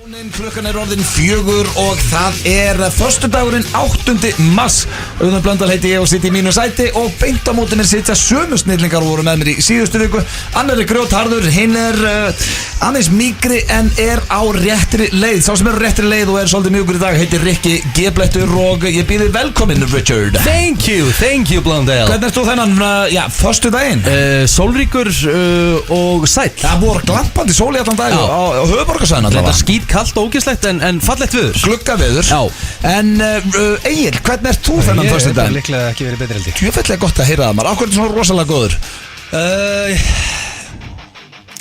Klukkan orðin 4 og það föstudagurinn 8. mars. Auðun Blöndal heiti ég og sitt í mínu sæti og beint á móti mér sitja sömu snillingar og voru með mér í síðustu viku. Annar grjótharður, hinn aðeins mýkri en á réttri leið. Sá sem á réttri leið og svolítið mjúkur í dag heitir Rikki G-blettur og ég býði velkominn Richard. Thank you Blöndal. Hvernig þú þennan, föstudaginn? Sólríkur og sæll. Það voru glampandi sól í allan dag á höfuðborgarsvæðinu allavega. Þetta skítkallt og ógeðslegt en fallegt viður. Gluggaviður. Já. En Egill, hvernig ert þú þennan föstudaginn? Ég hef líklega ekki verið betri held ég. Tjöfellega gott að heyra það maður. Ákveður svona rosalega góður?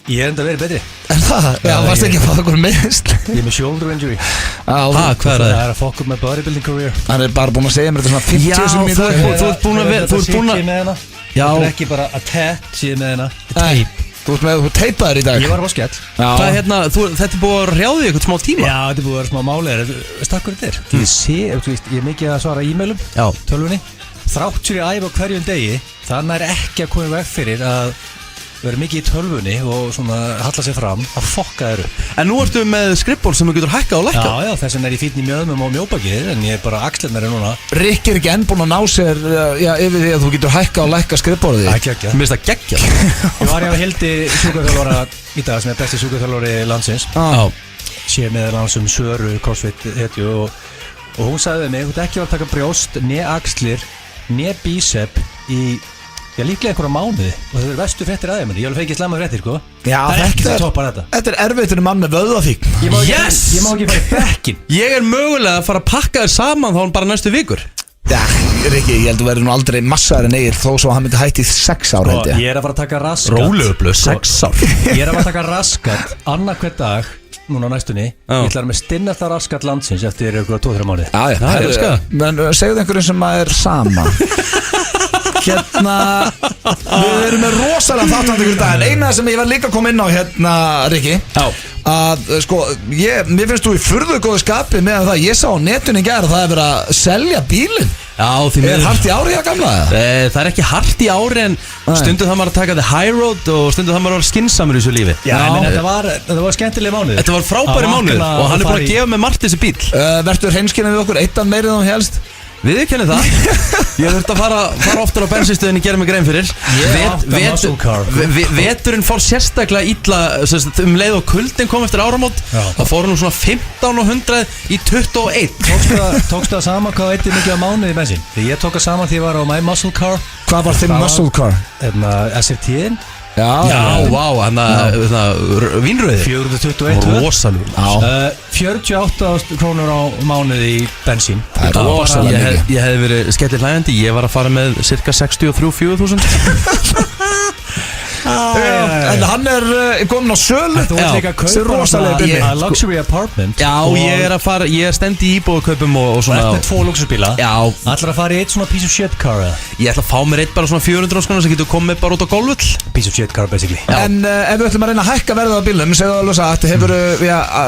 Ég hef enda verið betri. En það? Já, varst ekki að fá okkur meðist? Ég er með shoulder injury. Hvað er það? Það að fokka upp með bodybuilding career. Hann bara búinn að segja mér þetta svona 50 sem í dag. þú ert búinn að Já. Þetta er ekki bara a tattoo með hana. Tape. Þú teipaður í dag. Ég var á skell. Þetta er búið að rjáði eitthvað smá tíma. Já, þetta er búið að vera smá máli. Stakkur þetta Ég er mikið að svara e-mailum, tölvunni. Þráttur ég æfa hverjum degi. Þannig er ekki að koma veg fyrir að vera mikið í tölvunni og svona halla sér fram að fokka þér upp. En nú ertu með skrippból sem þú getur hækkað og lækkað. Já, þess vegna er ég fínn í mjöðmum og mjóbakið, en ég er bara axlirnar núna. Rikki ekki enn búinn að ná sér yfir því að þú getur hækkað og lækkað skrifborðið. Það er geggjað. Mér finnst það geggjað. Ég var hjá Hildi sjúkraþjálfara í dag sem er besti sjúkraþjálfari landsins. Sé meðal annars Söru CrossFit hetju og hún sagði við mig, þú ert ekki að taka brjóst, né axlir, né bíceps í líklega einhverja mánuði og þetta er vestu fréttir aðeins ég alveg fengið slæma fréttir sko. Já, það er ekki að toppa þetta. Þetta er erfitt mann með vöðvafíkn. Ég má ekki fara í bekkin. Ég er mögulega að fara að pakka þér saman þá bara næstu vikur. Já, Rikki, ég held að þú verður nú aldrei massaðar en Egill þó svo að hann myndi hætti í 6 ár held ég. Ég er að fara að taka raskat. Róleöflu, 6 ár. Ég er að fara að taka raskat annað hver dag núna á næstunni. Ég ætla að með stinnasta raskat landsins eftir ykkur 2-3 mánuði. Já, menn segðu einhverjum sem að sama. Við erum með rosalega þáttandi ykkur dag. En eina sem ég var líka að koma inn á Rikki, að sko, mér finnst þú í furðu góðu skapi með það. Ég sá á netinu í gær að það er verið að selja bílinn. Já, því miður. Hart í ári að gamla það? Það er ekki hart í ári en stundum það maður að taka the high road og stundum það maður að vera skinsamur í þessu lífi. Já, þetta var skemmtileg mánuð. Þetta var frábæri mánuð og hann er búin að gefa mig margt þessi bíl. Verður hreinskilin við okkur eittan meirið þá helst? Við kennum það. Ég þurfti að fara oftar á bensinstöðinni gera mig grein fyrir. Veturinn fór sérstaklega illa leið og kuldin kom eftir áramót. Það fór nú svona 15 og 100 í 21. Tókstu það saman hvað eittir mikið á mánuði í bensin? Þegar ég tók það saman því ég var á My Muscle Car. Hvað var þinn muscle car? SRT-in. Já, vá, vínröði 421 rosalega 48.000 krónur á mánuði í bensín. Það er rosalega mikið. Ég hefði verið skellir hlægandi. Ég var að fara með cirka 63-4.000. En hann er komin á sölu. Þú ert líka að kaupa luxury apartment. Já, ég er stend í íbúðakaupum og svona. Þú ert með 2 luxusbíla. Já. Ætlar að fara í eitt svona piece of shit car eða? Ég ætla að fá mér eitt bara svona 400 skona sem getur komið bara út á golfvöll. Piece of shit car basically. En ef við ætlum að reyna að hækka verðið á bílum, segðu alveg að hefur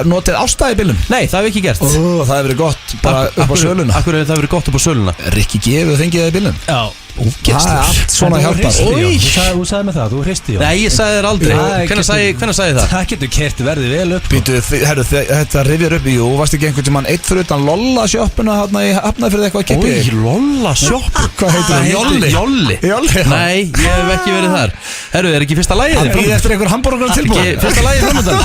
notið ástæði í bílum? Nei, það hef ég ekki gert. Það hefur verið gott bara upp á söluna. Akkur hefur það verið gott upp á söluna? Rikki gefið þengið það í bílum? Já. Það er allt svona hjálpar. Þú sagði mig það, þú hristi Jón. Nei, ég sagði þér aldrei. Hvenær sagði það? Það getur kert verðið vel upp. Býtu, þetta rifjar upp í, varst ekki einhvern tímann eitt fyrir utan Lolla sjoppuna hérna í Hafnarfirði eitthvað að kippi? Lolla sjopp? Hvað heitir það? Jolli? Nei, ég hef ekki verið þar. Herru, er ekki fyrsta lagið? Það býði eftir einhver hambúrgar tilbúin. Fyrsta lagið framöndan.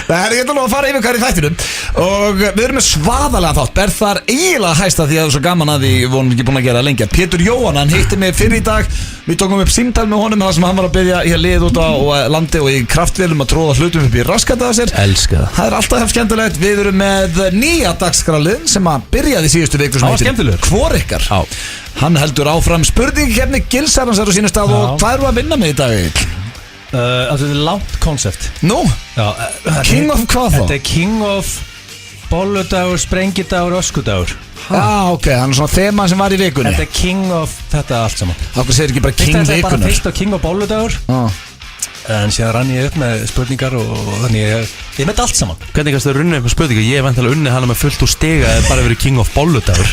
Ég ætla að fara yfir hvað í þættinum og við erum með svaðalega þátt. Ber þar eiginlega hæsta því að það er svo gaman að því vonum ekki búin að gera lengi. Pétur Jóhann, hann hitti mig fyrir í dag. Við tókum upp símtal með honum þar sem hann var að byrja í að liða út á landi og í kraftvélum að tróða hlutum upp í raskataða sér. Elska það. Það er alltaf skemmtilegt. Við erum með nýja dagskrálið sem að byrjaði í síðustu viku sem heitir Hvor ykkar. Hann heldur áfram spurningkeppni Gilsarans á sínu stað og hvað eru að vinna með í dag? Þetta er langt koncept. Nú? King of hvað þá? Þetta er King of bolludagur, sprengidagur, öskudagur. Ok, hann er svona þema sem var í vikunni. Þetta er King of þetta allt saman. Akkur segir ekki bara King vikunar? Þetta er bara fyrst á King of bolludagur. En síðan rann ég upp með spurningar og þannig ég með allt saman. Hvernig kannst þau runni upp með spurningar? Ég er vantilega unni hana með fullt úr stiga eða bara verið King of bolludagur.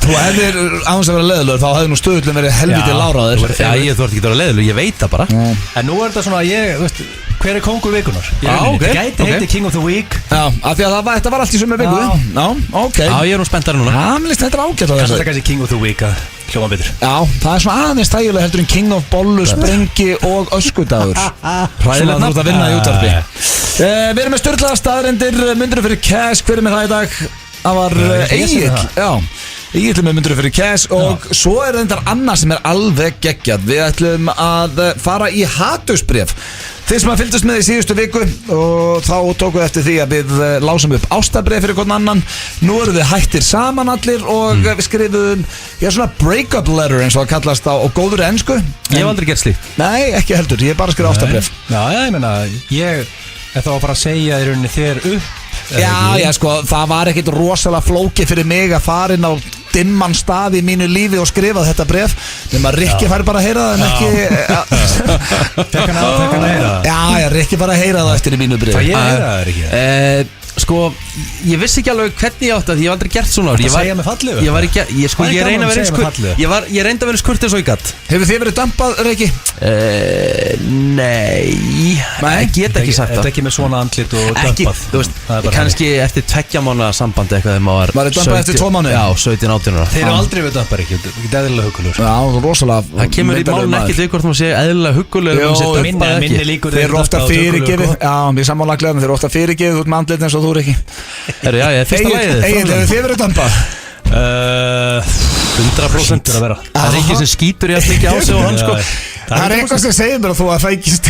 Þú hefðir aðeins að vera leiðilegur, þá hefði nú stöðullum verið helviti láraður. Já, ég þú ert ekki að vera leiðilegur, ég veit það bara. En nú er þetta svona, veist, hver er kongur vikunar? Okay, Gæti heiti King of the Week. Já, af því að þetta var allt í sömu viku. Já, ok. Já, ég nú spenntari núna. Já, mér líst þetta ágætt á Kannski þessu. það kannski King of the Week að hljóma betur. Já, það er svona aðeins þægilega heldur en King of Bollu, Sprengi og Öskudagur. Hræðilegt þú ert að vinna í útvarpi. Við erum með störtlaða staðrendir, myndur fyrir cash, hver er með það í dag? Það var Egill, já. Egill með myndur fyrir cash og svo er þetta annað sem er alveg geggjað. Við ætlum að fara í hatusbréf. Þeir sem að fylgdast með í síðustu viku og þá tókum við eftir því að við lásum upp ástabréf fyrir hvern annan. Nú erum við hættir saman allir og við skrifum svona break-up letter eins og það kallast á góður ensku. Ég hef aldrei gert slíkt. Nei, ekki heldur, ég er bara að skrifa ástabréf. Já, ég meina, ég er þá bara að segja í rauninni þér upp. Já, sko, það var ekkit rosalega flókið fyrir mig að fara inn á dimman stað í mínu lífi og skrifa þetta bref nema Rikki fær bara að heyra það en ekki Fekk hann að heyra það? Já, Rikki fær að heyra það eftir í mínu bref. Hvað ég heyra það, Rikki? Sko, ég vissi ekki alveg hvernig ég átti að því ég hef aldrei gert svona Það segja mig fallegu? Ég var ekki, ég reyndi að vera eins kurteis og ég gatt. Hefur þið verið dampað, Rikki? Nei, ég get ekki sagt það. Þetta ekki með svona andlit og ekki, dampað? þú veist, kannski eftir 2 mánaða sambandi eitthvað þegar maður var dampað eftir 2 mánuði? Já, 17-18 ára. Þeir eru aldrei við dampar ekki, ekki eðlilega hugulur. Já, rosalega. Það kemur í málun ekki til hvort maður sé eðlilega hugulur. Þeir eru ofta fyrirgefið. Já, ég sammála gleðan, þeir eru ofta fyrirgefið út með andlit eins og þú, Rikki. Já, fyrsta lagið. Egil, hefur þið verið dampað? 100% að vera. Það er ekki sem skýtur ég að mikið á sig og hann sko. Það er eitthvað sem segir mér að þú að fækist.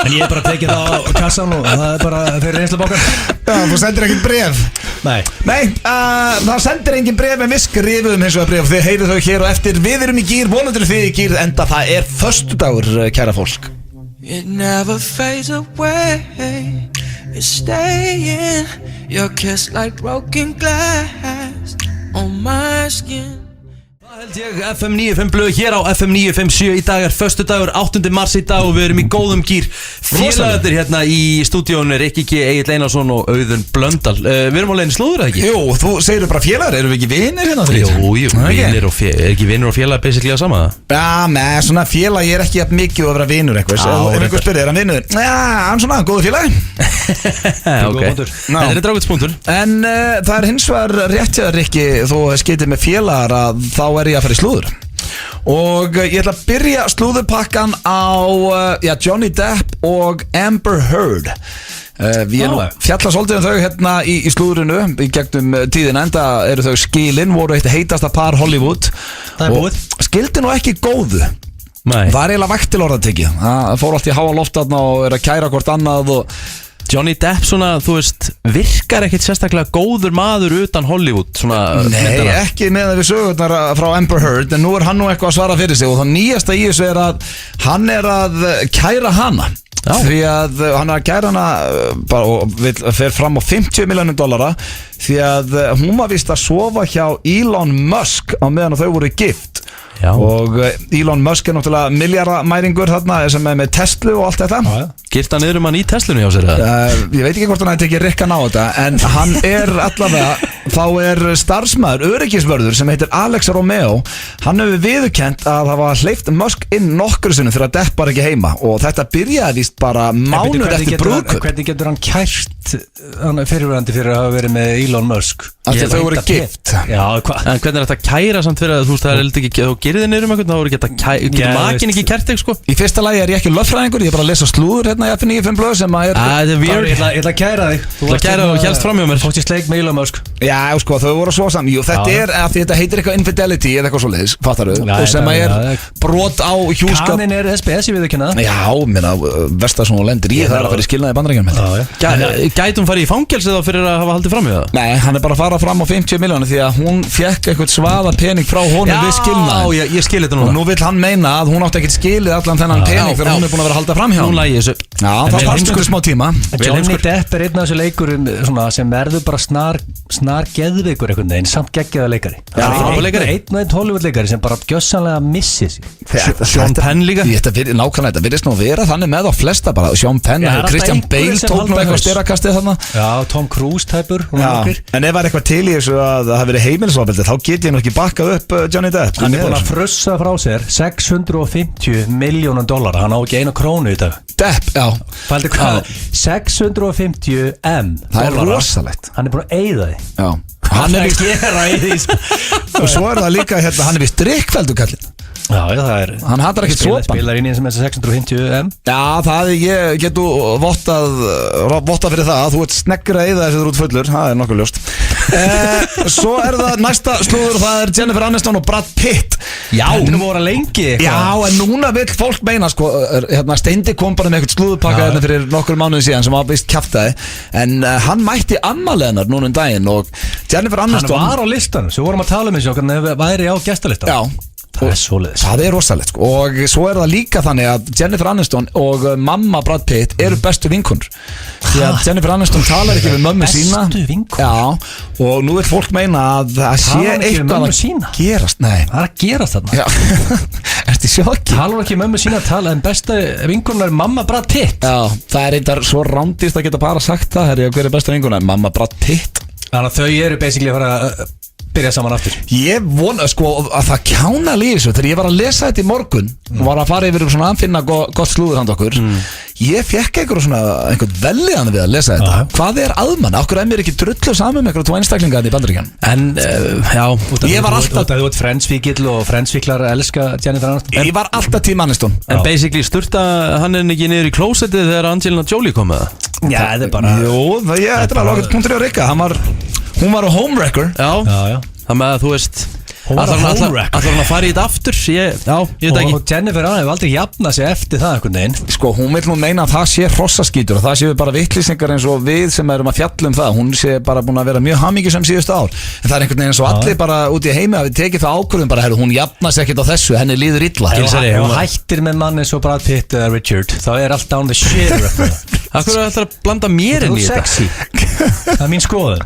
En ég er bara að tekið það á kassan og það er bara fyrir reynslu bókan. Já, þú sendir ekkert bref. Nei, það sendir engin bref en við skrifum eins og að bref. Þið heyrið þau hér og eftir. Við erum í gýr, vonandur þið í gýr, enda það er föstudagur, kæra fólk. It never fades away. It's staying. Your kiss like broken glass on my skin. Það held ég FM 95 blöð hér á FM 957 í dag er föstudagur 8. mars í dag og við erum í góðum gýr. Félagarnir hérna í stúdíónu Rikki G, Egill Einarsson og Auðun Blöndal. Við erum á leiðinni slúður eða ekki? Jú, þú segir bara félagar, erum við ekki vinir hérna þrýr? Jú, vinir og félagar, er ekki vinir og félagar basically að sama það? Já, með svona félag, ég er ekki jafn mikið að vera vinur eitthvað. Ef einhver spyrir, er hann vinur? Já, hann svona, góðu félag. Þetta er drákutspunktur. En það er hins vegar rétt hjá Rikki, þú skeytir með félagar að þá er ég að fara í slúður. Og ég ætla að byrja slúðupakkan á Johnny Depp og Amber Heard. Við erum fjalla svolítið þau hérna í slúðurinu í gegnum tíðina, enda eru þau skilin, voru eitt heitasta par Hollywood. Það er búið. Skildi nú ekki góðu. Nei. Það er eiginlega vægtilorðatekið. Það fór allt í háa loftarna og er að kæra hvort annað og Johnny Depp svona, þú veist, virkar ekkert sérstaklega góður maður utan Hollywood svona. Nei, ekki með það við sögurnar frá Amber Heard, en nú er hann nú eitthvað að svara fyrir sig og það nýjasta í þessu er að hann er að kæra hana. Já. Því að hann er að kæra hana bara, og fer fram á $50 milljónir því að hún var víst að sofa hjá Elon Musk á meðan þau voru gift. Já. Og Elon Musk er náttúrulega miljardamæringur þarna sem er með Tesla og allt þetta. Girta niður hann í Teslunni á sér ég veit ekki hvort hann hefði tekið Rikkan á þetta, en hann er allavega, þá er starfsmaður, öryggisvörður sem heitir Alex Romeo. Hann hefur viðurkennt að það var hleypt Musk inn nokkru sinnum þegar Depp var ekki heima og þetta byrjaði víst bara mánuð eftir brúðkaup. Hvernig getur hann kært fyrirverandi fyrir að hafa verið með Elon Musk? Þegar þau voru gift. Já, en hvernig er þetta kæra samt fyrir að þú veist það er ekki, þú gerir þið niður eitthvað, þá voru getur makin ekki kært þig sko? Í fyrsta lagi er ég ekki lögfræðingur, ég er bara að lesa slúður hérna í F95 blöð sem að er Ég ætla að kæra þig. Þú ætla að kæra og helst fram hjá mér. Fótt ég sleik með Elon Musk. Já, sko, þau voru svo saman. Jú, þetta er að þetta heitir eitthvað infidelity eða eitthvað svoleiðis, fattar þau? Og sem að er brot á hjúskap. Kanin er SBS, ég við ekki hana. Já, minna, vestar svona lendir í það er að fara í skilnaði Bandaríkjunum. Gæti hún farið í fangelsi þá fyrir að hafa haldið fram í það? Nei, hann er bara að fara fram á 50 milljónir því að hún fekk eitthvað svaða pening frá honum við skilnaði. Já, ég skil þetta núna. Og nú vill hann meina að hún átti ekkert skilið allan þennan pening þegar hún er búin að vera að halda fram hjá hann. Nú lægi þessu. Já, það fannst einhver smá tíma. Johnny Depp er einn af þessu leikurum sem verður bara var geðveikur einhvern veginn, samt geggjaða leikari. Einn Hollywood-leikari sem bara gjössanlega missi sig. Sean Penn líka. Nákvæmlega, þetta virðist nú vera þannig með á flesta bara. Sean Penn, Christian Bale tók nú eitthvað styrakastið þarna. Já, Tom Cruise tæpur. En ef það er eitthvað til í þessu að það hafi verið heimilisofbeldi, þá get ég nú ekki bakkað upp Johnny Depp. Hann er búin að frussa frá sér $650 million, hann á ekki 1 krónu í dag. Depp, já. Fældi hvað? 650 M. Það er rosalegt. Hann er búin að eyða því. Já. Hann er að gera í því. Og svo er það líka hérna, hann er vist drikkveldu kallinn. Já, það er. Hann hattar ekki sopan. Spilar inn í sem er 650 M. Já, það ég getu vottað fyrir það að þú ert sneggur að eyða þessi út fullur. Það er nokkuð ljóst. Svo er það næsta slúður og það er Jennifer Aniston og Brad Pitt. Já, hún voru lengi eitthvað. Já, en núna vill fólk meina sko, hérna Steindi kom bara með eitthvað slúðupakka hérna fyrir nokkur mánuði síðan sem var vist kjaftaði. En hann mætti afmælið hennar núna daginn og Jennifer Aniston. Hann var á listanum, svo vorum að tala um þessu og hann væri á gestalistan. Já. Það er svoleiðis. Það er rosalegt sko. Og svo er það líka þannig að Jennifer Aniston og mamma Brad Pitt eru bestu vinkonur. Því að Jennifer Aniston talar ekki við mömmu sína. Bestu vinkonur? Já, og nú vil fólk meina að það sé eitthvað að gerast. Nei, það er að gerast þarna. Já, ertu í sjokki? Talar ekki mömmu sína, en besta vinkonur er mamma Brad Pitt. Já, það er eitthvað svo rándist að geta bara sagt það. Hver er besta vinkonur? Mamma Brad Pitt. Þannig að þau eru basically að fara að byrja saman aftur. Ég vona sko að það kjána lísu. Þegar ég var að lesa þetta í morgun og var að fara yfir svona að finna gott slúður handa okkur, ég fekk einhvern velliðan við að lesa þetta. Hvað er aðmann? Okkur er mér ekki drullu saman með einhverjum 2 einstaklingar í Bandaríkjan. En, já, ég var alltaf þú ert frensvíkill og frensvíklar elska Jennifer Aniston. Ég var alltaf Team Aniston. En basically sturta hann ekki niður í klósettið þegar Angelina Jolie kom með það? Já, þetta er bara. Jú, þetta var okkur punktur í að Rikka. Hún var á homewrecker. Já. Það með að þú veist Allar hann að fara í þetta aftur? Ég veit ekki. Og Jennifer Aniston hefur aldrei jafnað sig eftir það einhvern veginn. Sko, hún vil nú meina að það sé hrossaskítur og það séu bara vittlýsingar eins og við sem erum að fjalla það. Hún sé bara búin að vera mjög hamingjusöm síðustu ár. En það er einhvern veginn eins og allir bara út í heimi að við tekið það ákvörðum bara, hún jafnað sig ekkert á þessu, henni líður illa. Ef hún hættir með mann eins og Brad Pitt eða Richard, þá er allt down the shit. Akkur er alltaf að blanda mér inn í þetta? Það er mín skoðun.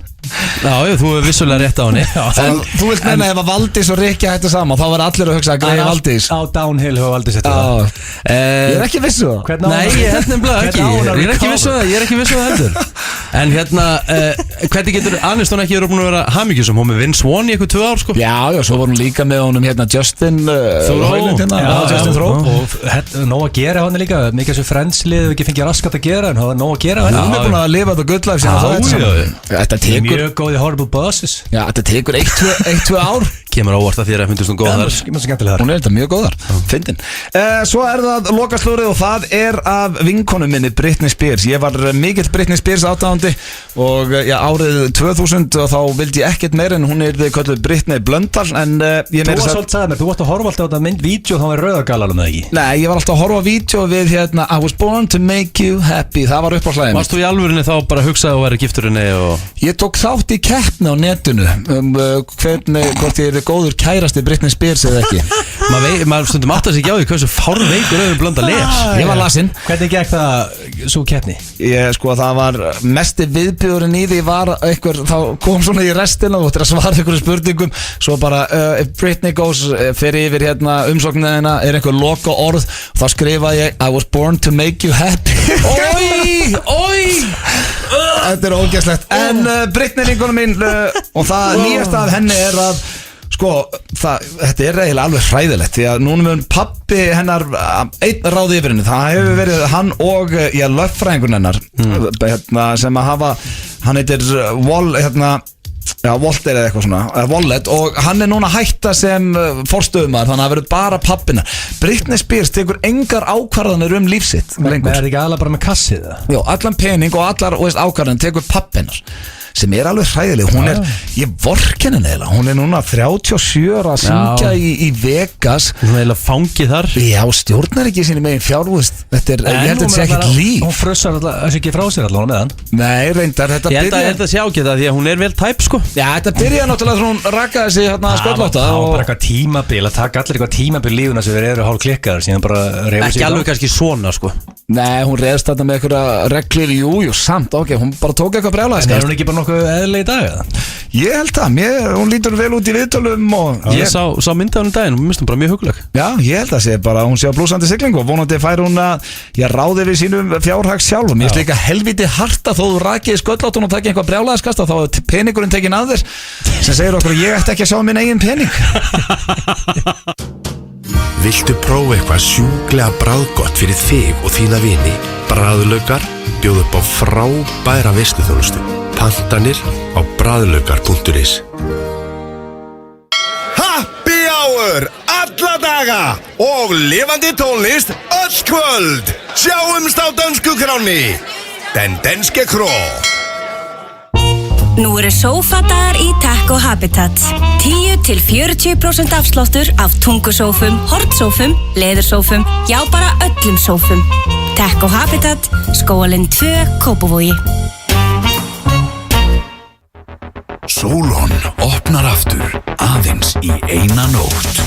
Já, þú er vissulega rétt á henni. Þú vilt meina ef að Valdís og Rikki hættu saman, þá var allir að hugsa að greið Valdís. Á downhill hefur Valdís þetta. Ég er ekki vissu það. Nei, ég held nefnilega ekki. Ég er ekki vissu það heldur. En hérna, hvernig getur Aniston ekki verið búin að vera hamingjusum? Hún með Vince Vaughn í eitthvað 2 ár sko. Já, svo voru hún líka með honum hérna Justin Justin Theroux. Og nóg að gera hann líka. Mikið þessu Friends-lið við ekki fengið raskat að gera, en það var nóg að gera. Hún er búin að lifa þetta good life. Þetta tekur mjög góði horrible bosses. Já, þetta tekur 1-2 ár. Kemur óvart að þér að fundust hún góðar. Hún er þetta mjög góðar. Fyndin. Svo er það lokaslúrið og það er af vinkonu minni Britney Spears. Ég var mikill Britney Spears aðdáandi og árið 2000 og þá vildi ég ekkert meir en hún er kölluð Britney Blöndal en ég meira þú varst að horfa alltaf á þetta myndvídeó þá var Rauðagalanum eða ekki? Nei, ég var alltaf að horfa á vídeó við hérna I was born to make you happy. Það var upp á hlæðinu. Varst þú í alvörinni þá bara að hugsa að vera gifturinni og... Ég tók þátt í keppni á netinu hvernig, hvort ég er góður kærasti Britney Spears eða ekki. Maður stundum átt að sig ekki á því hversu fárveikur Auðun Blöndal er. Ég var lasinn. Hvernig gekk það svo keppni? Sko það var mesti viðbjóðurinn í því var einhver, þá kom svona í restina og þetta svara einhverju spurningum svo bara if Britney goes fyrir yfir hérna umsóknina er einhver loka orð og þá skrifaði ég I was born to make you happy. Þetta er ógeðslegt. En Britney vinkonum mín og það nýjasta af henni er að sko, þetta er eiginlega alveg hræðilegt því að núna mun pabbi hennar einn ráði yfir henni, það hefur verið hann og lögfræðingur hennar sem að hafa, hann heitir Walter eða eitthvað svona Wallet og hann er núna hætta sem forstöðumar þannig að það verður bara pappina. Britney Spears tekur engar ákvarðanir lífsitt lengur. Er það ekki allar bara með kassið það? Jó, allan pening og allar ákvarðanir tekur pappinar sem er alveg hræðileg, hún er ég vorkenni neila, hún er núna 37 að syngja í Vegas hún er eiginlega fangið þar stjórnar ekki sinni megin fjárvist þetta er, ég held að þetta sé ekkert líf hún frussar alltaf ekki frá sér allavega með hann nei, reyndar, þetta byrja ég held að sé ágætt það því að hún er vel tæp sko þetta byrja náttúrulega þegar hún rakaði sig hérna sköllótta og bara eitthvað tímabil að taka allir eitthvað tímabil lífuna sem þeir eru hálf klikkaðar síðan bara ekki alveg kannski svona sko Nei, hún reðst þetta með eitthvað reglur, jú, samt, ok, hún bara tók eitthvað brjálæði. En er hún ekki bara nokkuð eðlileg í dag, eða? Ég held það, hún lítur vel út í viðtölum og Ég sá myndið á hún daginn og mér finnst hún bara mjög hugleg. Já, ég held að sé bara, hún sé á blúsandi siglingu og vonandi fær hún að, ráði við sínum fjárhags sjálfum. Ég finnst líka helviti harta þó þú rakið sköllátun og takið eitthvað brjálæðiskasta, þá er peningurinn tekinn að þér, sem segir okkur að ég ætti ekki að sjá minn eigin pening. Viltu prófa eitthvað sjúklega bragðgott fyrir þig og þína vini? Bragðlaukar bjóð upp á frábæra veisluþjónustu. Pantanir á bragðlaukar.is. Happy hour alla daga og lifandi tónlist öll kvöld. Sjáumst á dönsku kránni. Den danske kró. Nú eru sófadagar í Tekko Habitat. 10-40% afsláttur af tungusófum, hornsófum, leðursófum, já bara öllum sófum. Tekko Habitat, Skógalind 2, Kópavogi. Solon opnar aftur, aðeins í eina nótt.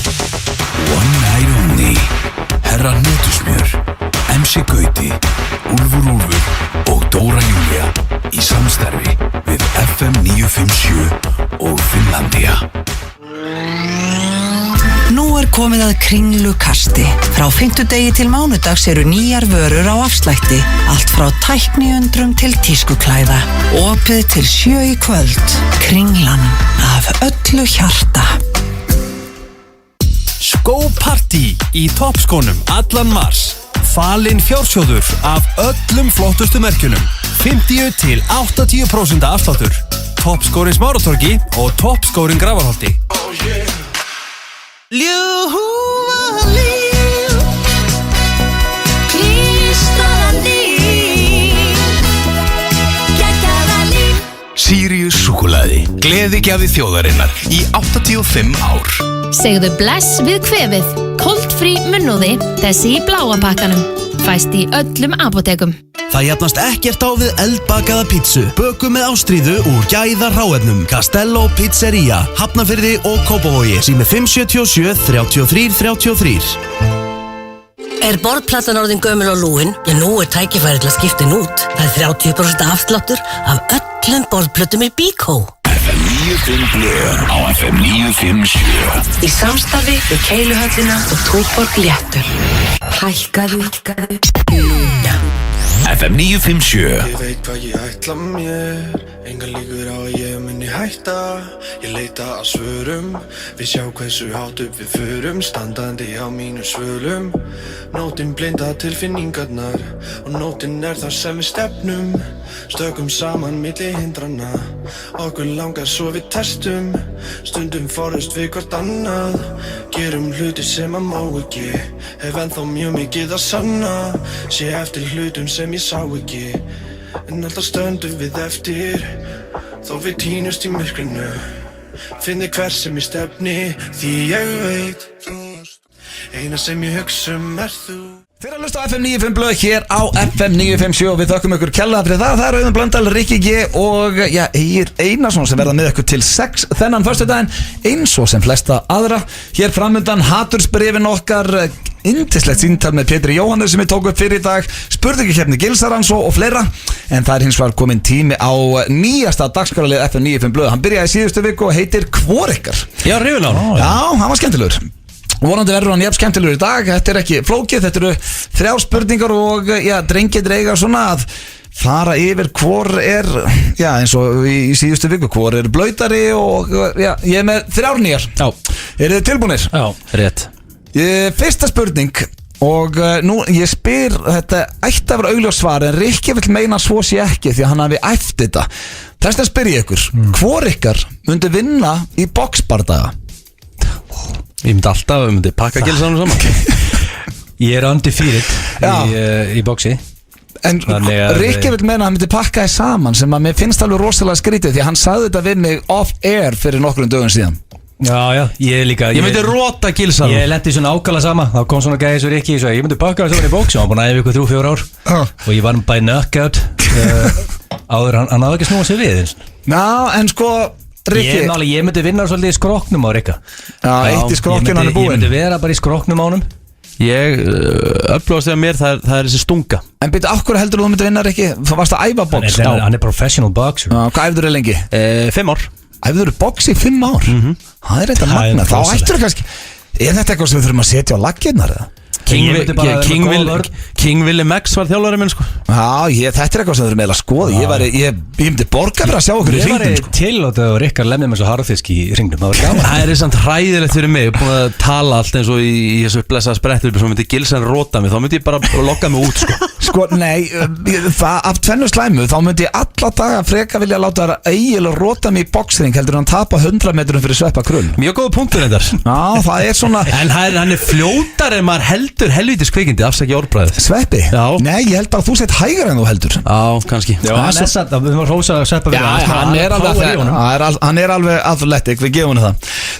One night only. Herra Netusmjör, MC Gauti, Úlfur og Dóra Júlía í samstarfi við FM 957 og Finnlandia. Nú er komið að Kringlukasti. Frá fimmtudegi til mánudags eru nýjar vörur á afslætti. Allt frá tækniundrum til tískuklæða. Opið til 7 í kvöld. Kringlan af öllu hjarta. Skópartí í toppskónum allan mars. Falinn fjársjóður af öllum flottustu merkjunum. 50-80% afsláttur. Toppskórin Smáratorgi og toppskórin Grafarholti. Ljúfa líf, klístraða líf, geggjaða líf. Sirius súkkulaði, gleðigjafi þjóðarinnar í 85 ár. Segðu bless við kvefið. Koltfrí munnúði, þessi í bláa pakkanum. Fæst í öllum apótekum. Það jafnast ekkert á við eldbakaða pítsu. Bökum með ástríðu úr gæða hráefnum. Castello Pizzeria, Hafnarfirði og Kópavogi. Sími 577 33 33. Er borðplatan orðin gömul og lúin? Nú er tækifæri til að skipta henni út. Það er 30% afsláttur af öllum borðplötum í Bíkó. FM 95 blöð á FM 957. Í samstarfi við Keiluhöllina og Túborg léttur. Hækkaðu núna. FM 957. Ég veit hvað ég ætla mér, engar líkur á að ég muni hætta. Ég leita að svörum, við sjá hversu hátt upp við förum, standandi á mínu svölum. Nótin blinda tilfinningarnar og nótin er þar sem við stefnum. Stökum saman milli hindrana, okkur langar svo við testum. Stundum forðust við hvort annað, gerum hluti sem að má ekki. Hef ennþá mjög mikið að sanna, sé eftir hlutum sem ég sá ekki. En alltaf stöndum við eftir, þó við tínust í myrkrinu. Finni hver sem ég stefni, því ég veit eina sem ég hugsa er þú. Þeir að hlusta á FM 95 blöð hér á FM 957 og við þökkum ykkur kærlega fyrir það. Það er Auðun Blöndal, Rikki G og Egill Einarsson sem verða með ykkur til 6 þennan föstudaginn, eins og sem flesta aðra. Hér framundan hatursbrifin okkar, yndislegt síntal með Pétri Jóhannes sem við tókum upp fyrir í dag, spurningakeppni Gilsarans og fleira. En það er hins vegar komin tími á nýjasta dagskráralið FM 95 blöð. Hann byrjaði í síðustu viku og heitir Hvor ykkar? Já, hrifinn á hann. Já, hann var skemmtilegur. Vonandi verður hann jafn skemmtilegur í dag. Þetta er ekki flókið, þetta eru 3 spurningar og drengir dreiga svona að fara yfir hvor er, eins og í síðustu viku, hvor er blöytari og ég er með 3 nýjar. Já. Eru þið tilbúnir? Já, rétt. Fyrsta spurning og nú ég spyr, þetta ætti að vera augljós svar en Rikki vill meina svo sé ekki því að hann hafi æft þetta. Þess að spyr ég ykkur, hvor ykkar myndi vinna í boxbardaga? Ég myndi alltaf, pakka Gilsarans saman. Ég er undefeated í boxi. En Rikki vil meina að hann myndi pakka þið saman sem að mér finnst alveg rosalega skrítið því að hann sagði þetta við mig off-air fyrir nokkrum dögum síðan. Já, ég líka. Ég myndi rota Gilsarans. Ég lendi svona ákala sama. Þá kom svona gæði svo Rikki, ég myndi pakka það saman í boxi. Hann var búin að æfa ykkur 3-4 ár og ég var by knockout áður hann hafði ekki snúið sér við. Já, en sko Rikki, ég myndi vinna svolítið í skroknum á Rikka. Já, eitt í skrokkinu hann er búinn. Ég myndi vera bara í skroknum á honum Ég upplóðast þegar mér það er þessi stunga. En byrju, af hverju heldur þú myndir vinna ekki? Þú varst að æfa box. Hann er professional boxer. Hvað æfður þau lengi? 5 ár. Æfður þau box í 5 ár? Það er eitthvað magna. Þá ættur þau kannski. Er þetta eitthvað sem við þurfum að setja á laggirnar eða? King William X var þjálfari minn sko. Já, þetta er eitthvað sem þau eru meðal að skoða. Ég myndi borga fyrir að sjá okkur í hringnum sko. Ég var tilátað og Rikkar lemja með svo harðfisk í hringnum. Það var gaman. Það er samt hræðilegt fyrir mig. Ég er búin að tala allt eins og í þessu blessaða sprettur. Svo myndi Gilsen róta mig. Þá myndi ég bara lokka mig út sko. Sko, nei, af tvennu slæmu þá myndi ég alla daga freka vilja láta það Egil og róta mig í boxring heldur hann tapa 100 metrum fyrir Sveppa Krull. Mjög góða punktur reyndar. Já, það er svona. En hann er fljótar en maður heldur helvítis kvikindi, afsækja orðbræðið. Sveppi? Já. Nei, ég held að þú sett hægar en þú heldur. Já, kannski. Já, við varum rósa að Sveppa við. Hann er alveg athletic, við gefum henni það.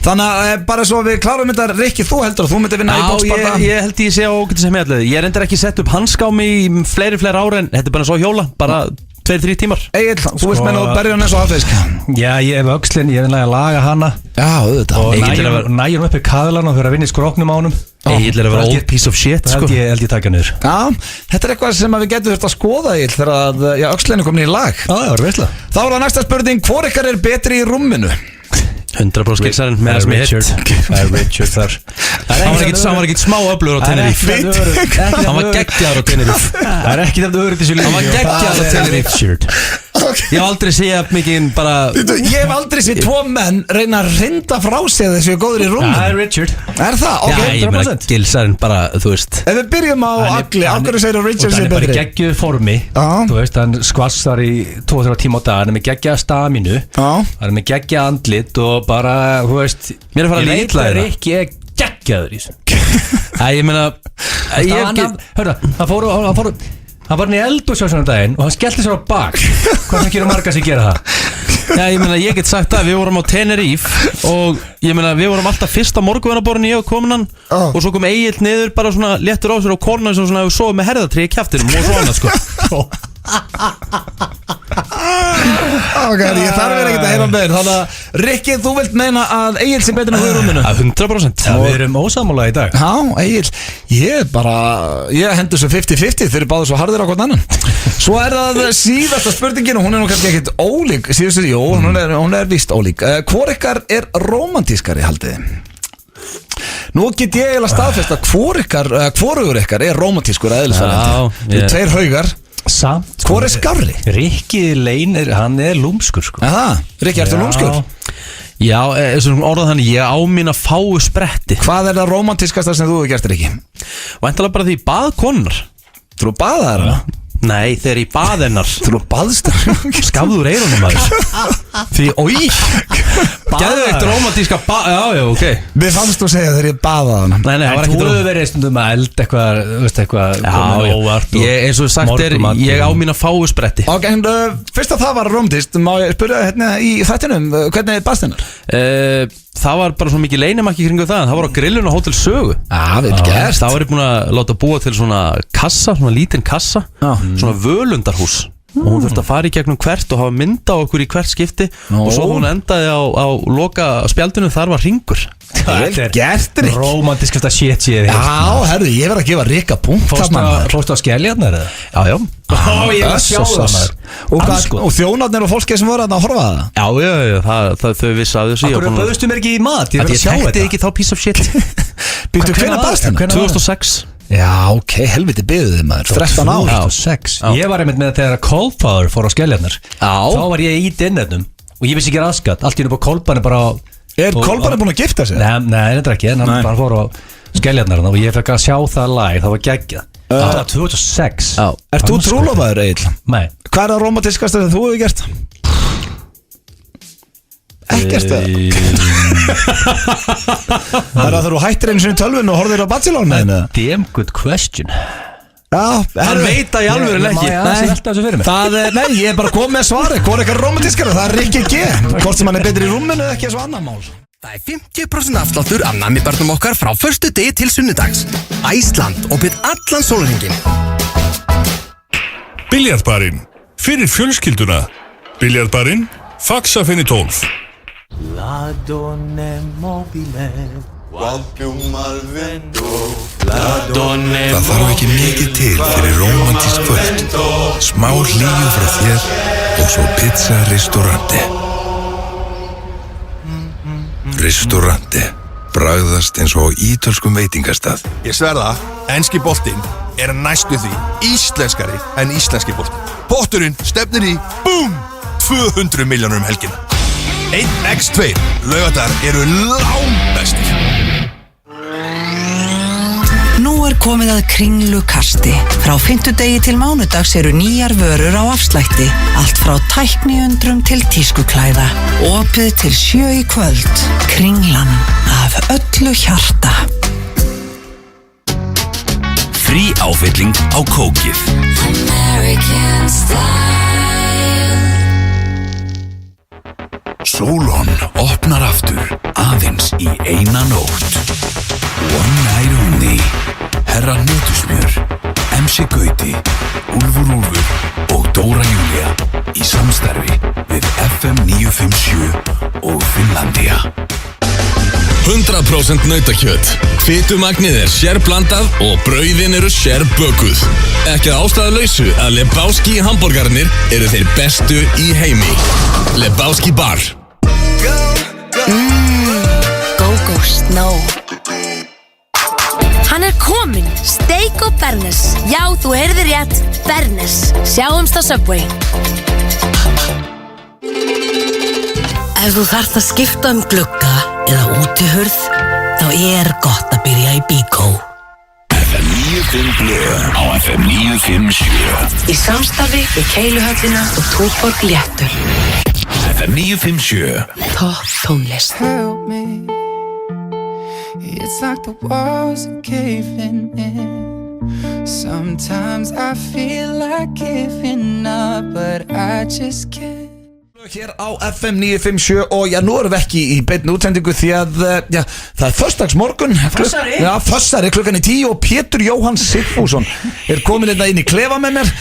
Þannig að bara svo við klárum þetta, Rikki, þú heldur að þú myndir vinna í boxbarda? Já, ég held ég sé á ógæti sem ég ætlaði. Ég reyndar ekki sett upp hanska á mig í fleiri ára en þetta er bara svo hjóla, bara 2-3 tímar. Egil, þú veist meina að berja hann eins og hafðfisk. Já, ég hef öxlinn, ég vil næja að laga hana. Já, auðvitað. Og næjum upp í kaðlan og fyrir að vinna í skróknum á honum. Egil er að vera old piece of shit sko. Held ég taka niður. Já, þetta er eitthvað sem við getum þurft að skoða, Egil, þegar að öxlinn er komin í lag. Já, það var veitlega. Þá er það næsta spurning, hvor ykkar er betri í rúminu? 100% skilsarinn með þessum hitt. Það er Richard þar. Hann var ekkert smá öflugur á Tenerife. Hann var geggjaður á Tenerife. Það er ekki þetta öðrugt í þessu lífi. Hann var geggjaður á Tenerife. Ég hef aldrei séð mikið bara. Ég hef aldrei séð 2 menn reyna að rinda frá sig þessu er góður í rúminu. Það er Richard. Er það? Ok, 100%. Já, ég meina skilsarinn bara, þú veist. Ef við byrjum á Agli, á hverju segir að Richard sé betri? Hann er bara í geggjuð formi. Þú veist, hann skvassar í 2-3 tíma á dag. Hann er með geggjaða stamínu. Hann er með geggjaða andlit og bara, þú veist, mér er að fara að lítla þér ekki geggjaður í þessu. Ég meina Hörru, hann var inn í eldhúsið daginn og hann skellti sér á bak. Hvað sem gerir marga sem gera það? Já, ég meina, ég get sagt að við vorum á Tenerife og ég meina, við vorum alltaf fyrst á morgunverðarborðinu, ég og konan og svo kom Egil niður bara svona léttur á sér og konan sem svona sofið með herðatré í kjaftinum og svona sko. Ok, ég þarf verið ekkert að heyra meir. Þannig að Rikki, þú vilt meina að Egil sé betur en þú í rúminu? 100%. Já, við erum ósammála í dag. Já, Egil, ég hendur svo 50-50. Þeir eru báðu svo harðir á hvern annan. Svo er það síðasta spurningin og hún er nú kannski ekkert ólík. Jú, hún er víst ólík. Hvor ykkar er rómantískari, haldið? Nú get ég eiginlega staðfest að hvorugur ykkar er rómantískur eðlisfræðandi. Þið 2 haugar. Samt. Hvor er skárri? Rikki Lein hann er lúmskur sko. Rikki, ertu lúmskur? Já, orðað þannig, ég á mína fáu spretti. Hvað er það rómantískasta sem þú hefur gert, Rikki? Væntanlega bara því ég bað konar. Þú baðaðar hana? Nei, þegar ég bað hennar. Þú baðst hana? Skafður eyrunum maður. Því, geðveikt rómantíska já, ok. Mér fannst þú segja þegar ég baðaði hana. Nei, það var ekki þú hefur verið stundum að eld eitthvað óvart. Eins og sagt ég á mína fáu spretti. Ok, en fyrst að það var rómantískt, má ég spyrja hérna í þættinum, hvernig baðst hennar? Það var bara svo mikið leynimakki kringu það var á grillinu á Hótel Sögu. Vel gert. Það var ég búin að láta búa til svona kassa, svona lítinn kassa, svona völundarhús og hún þurfti að fara í gegnum hvert og hafa mynda á okkur í hvert skipti og svo hún endaði á loka spjaldinu, þar var hringur. Vel gert, Rikk. Rómantískasta shit séð. Já, herru, ég verð að gefa Rikka punkt. Fórstu á Skeljarnar eða? Já. Ég var að sjá það. Og þjónarnir og fólkið sem voru að horfa að það? Já, þau vissi að þessu. Akkur bauðstu mér ekki í mat? Ég þekkti ekki þá piece of shit. Býttu, hvenær baðst hennar? 2006. Já, ok, helviti byggðu þið maður. 13 ár. 2006. Ég var einmitt með þegar Coldfather fór á Skeljarnar. Þá var ég í dinnetnum og ég vissi ekki raskat. Allt í hennu på Kolbani bara á. Er Kolbani búin að gifta sig? Nei, þetta er ekki, en hann bara fór á Skeljarnar og ég fekk að sjá það live, það var geggjað. Það var 2006. Ert þú trúlofaður, Egil? Nei. Hvað er það rómantískasta sem þú hefur gert? Ekkert það. Það er að þú hættir einu sinni tölvun og horfir á Bachelor? Damn good question. Hann veit að ég alveg ekki. Nei, ég er bara komið með svari. Hvor er eitthvað rómantískara? Það er Rikki G. Hvort sem hann er betri í rúminu eða ekki, svo annar mál. Það er 50% afsláttur af nammibarnum okkar frá förstu degi til sunnudags. Æsland opið allan sólarhringinn. Biljarðbarinn fyrir fjölskylduna. Biljarðbarinn Faxafenni 12. La donne mobile Það þarf ekki mikið til fyrir rómantískt kvöld. Smá hlýju frá þér og svo pizza Ristorante. Ristorante. Bragðast eins og á ítölskum veitingastað. Ég sverða, enski boltinn er næstu því íslenskari en íslenski boltinn. Potturinn stefnir í, BOOM! 200 milljónur helgina. 1x2 laugardagar eru langbestir. Nú komið að Kringlukasti. Frá fimmtudegi til mánudags eru nýjar vörur á afslætti. Allt frá tækniundrum til tískuklæða. Opið til 7 í kvöld. Kringlan af öllu hjarta. Frí áfylling á kókið. American style. Solon opnar aftur aðeins í eina nótt. One night only. Herra Netusmjör, MC Gauti, Úlfur og Dóra Júlía í samstarfi við FM 957 og Finnlandia. 100% nautakjöt. Fitumagnið sérblandað og brauðin eru sérbökuð. Ekki að ástæðulausu að Lebowski hamborgarnir eru þeir bestu í heimi. Lebowski Bar. Go Snow. Hann kominn, steik og bernes. Já, þú heyrðir rétt, bernes. Sjáumst á Subway. Ef þú þarft að skipta glugga eða útihurð, þá gott að byrja í Bíkó. FM 95 blöð á FM 957. Í samstarfi við Keiluhöllina og Túborg Léttul. FM 957. Topp tónlist. Help me. It's like the walls are caving in. Sometimes I feel like giving up, but I just can't. Hér á FM 957 og nú erum við ekki í beinni útsendingu því að það er föstudagsmorgun. Fössari? Já, fössari, klukkan 10 og Pétur Jóhann Sigfússon komin inn í klefa með mér.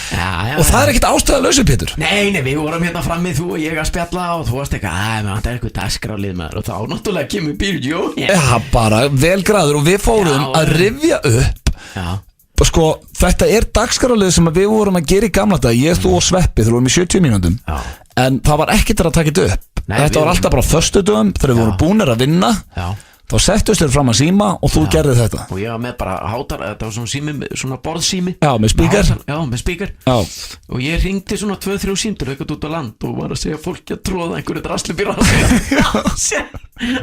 Og það er ekkert ástæðalausu, Pétur. Nei, við vorum hérna frammi, þú og ég að spjalla og þú varst eitthvað, það er eitthvað dagskrálið maður og þá náttúrulega kemur Pétur Jóhann. Já, bara velgræður og við fórum að rifja upp. Já. Sko, þetta er dagskrálið sem við vorum að gera í gamla dag. Ég, þú og Sveppi, þú vorum í 70 mínútum. Já. En það var ekkert að taka þetta upp. Nei, þetta var alltaf bara á föstudögum þegar við vorum búnir að vinna. Já. Þá settust þér fram að síma og þú gerði þetta. Og ég var með bara þetta var svona sími, svona borðsími. Já, með spíkar. Já, með spíkar. Já. Og ég hringdi svona 2-3 símtur eitthvað út á land og var að segja fólki að tróða einhverju drasli fyrir að segja.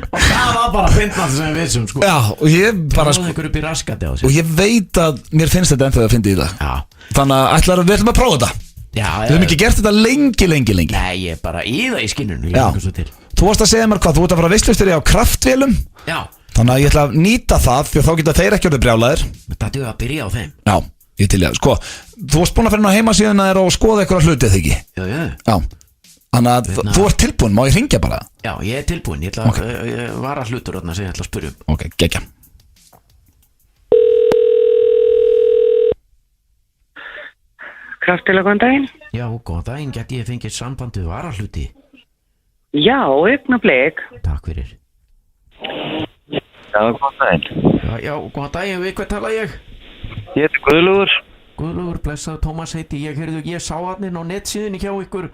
Og það var bara fyndnast sem við vissum, sko. Já, og ég bara, tróða einhverju fyrir raskati á sig. Og ég veit að mér finnst þetta ennþá að fyndi í það. Já. Þannig að við ætlum að prófa þetta. Já, við höfum ekki gert þetta lengi. Nei, ég er bara í það í skinnunu. Já, þú varst að segja mér hvað, þú ert að fara að veistlustýri á kraftvélum. Já. Þannig að ég ætla að nýta það, því að þá geta þeir ekki orðið brjálæðir. Þetta er að byrja á þeim. Já, ég til ég, sko, þú varst búin að fyrir á heimasíðuna þér og skoða eitthvað hlutið þig ekki. Já. Þannig að þú ert tilbúin, má ég hringja bara? Já, ég er tilbúin, ég var að hlutur þarna sem ég ætla að spyrja um. Ok, geggja. Kraftilega, góðan daginn. Já, góðan daginn, geti ég fengið samband við varahluti? Já, augnablik. Takk fyrir. Já, góðan daginn. Já, góðan daginn, við hvað tala ég? Ég heiti Guðlaugur. Guðlaugur, blessað, Tómas heiti ég sá hann inn á netsíðunni hjá ykkur.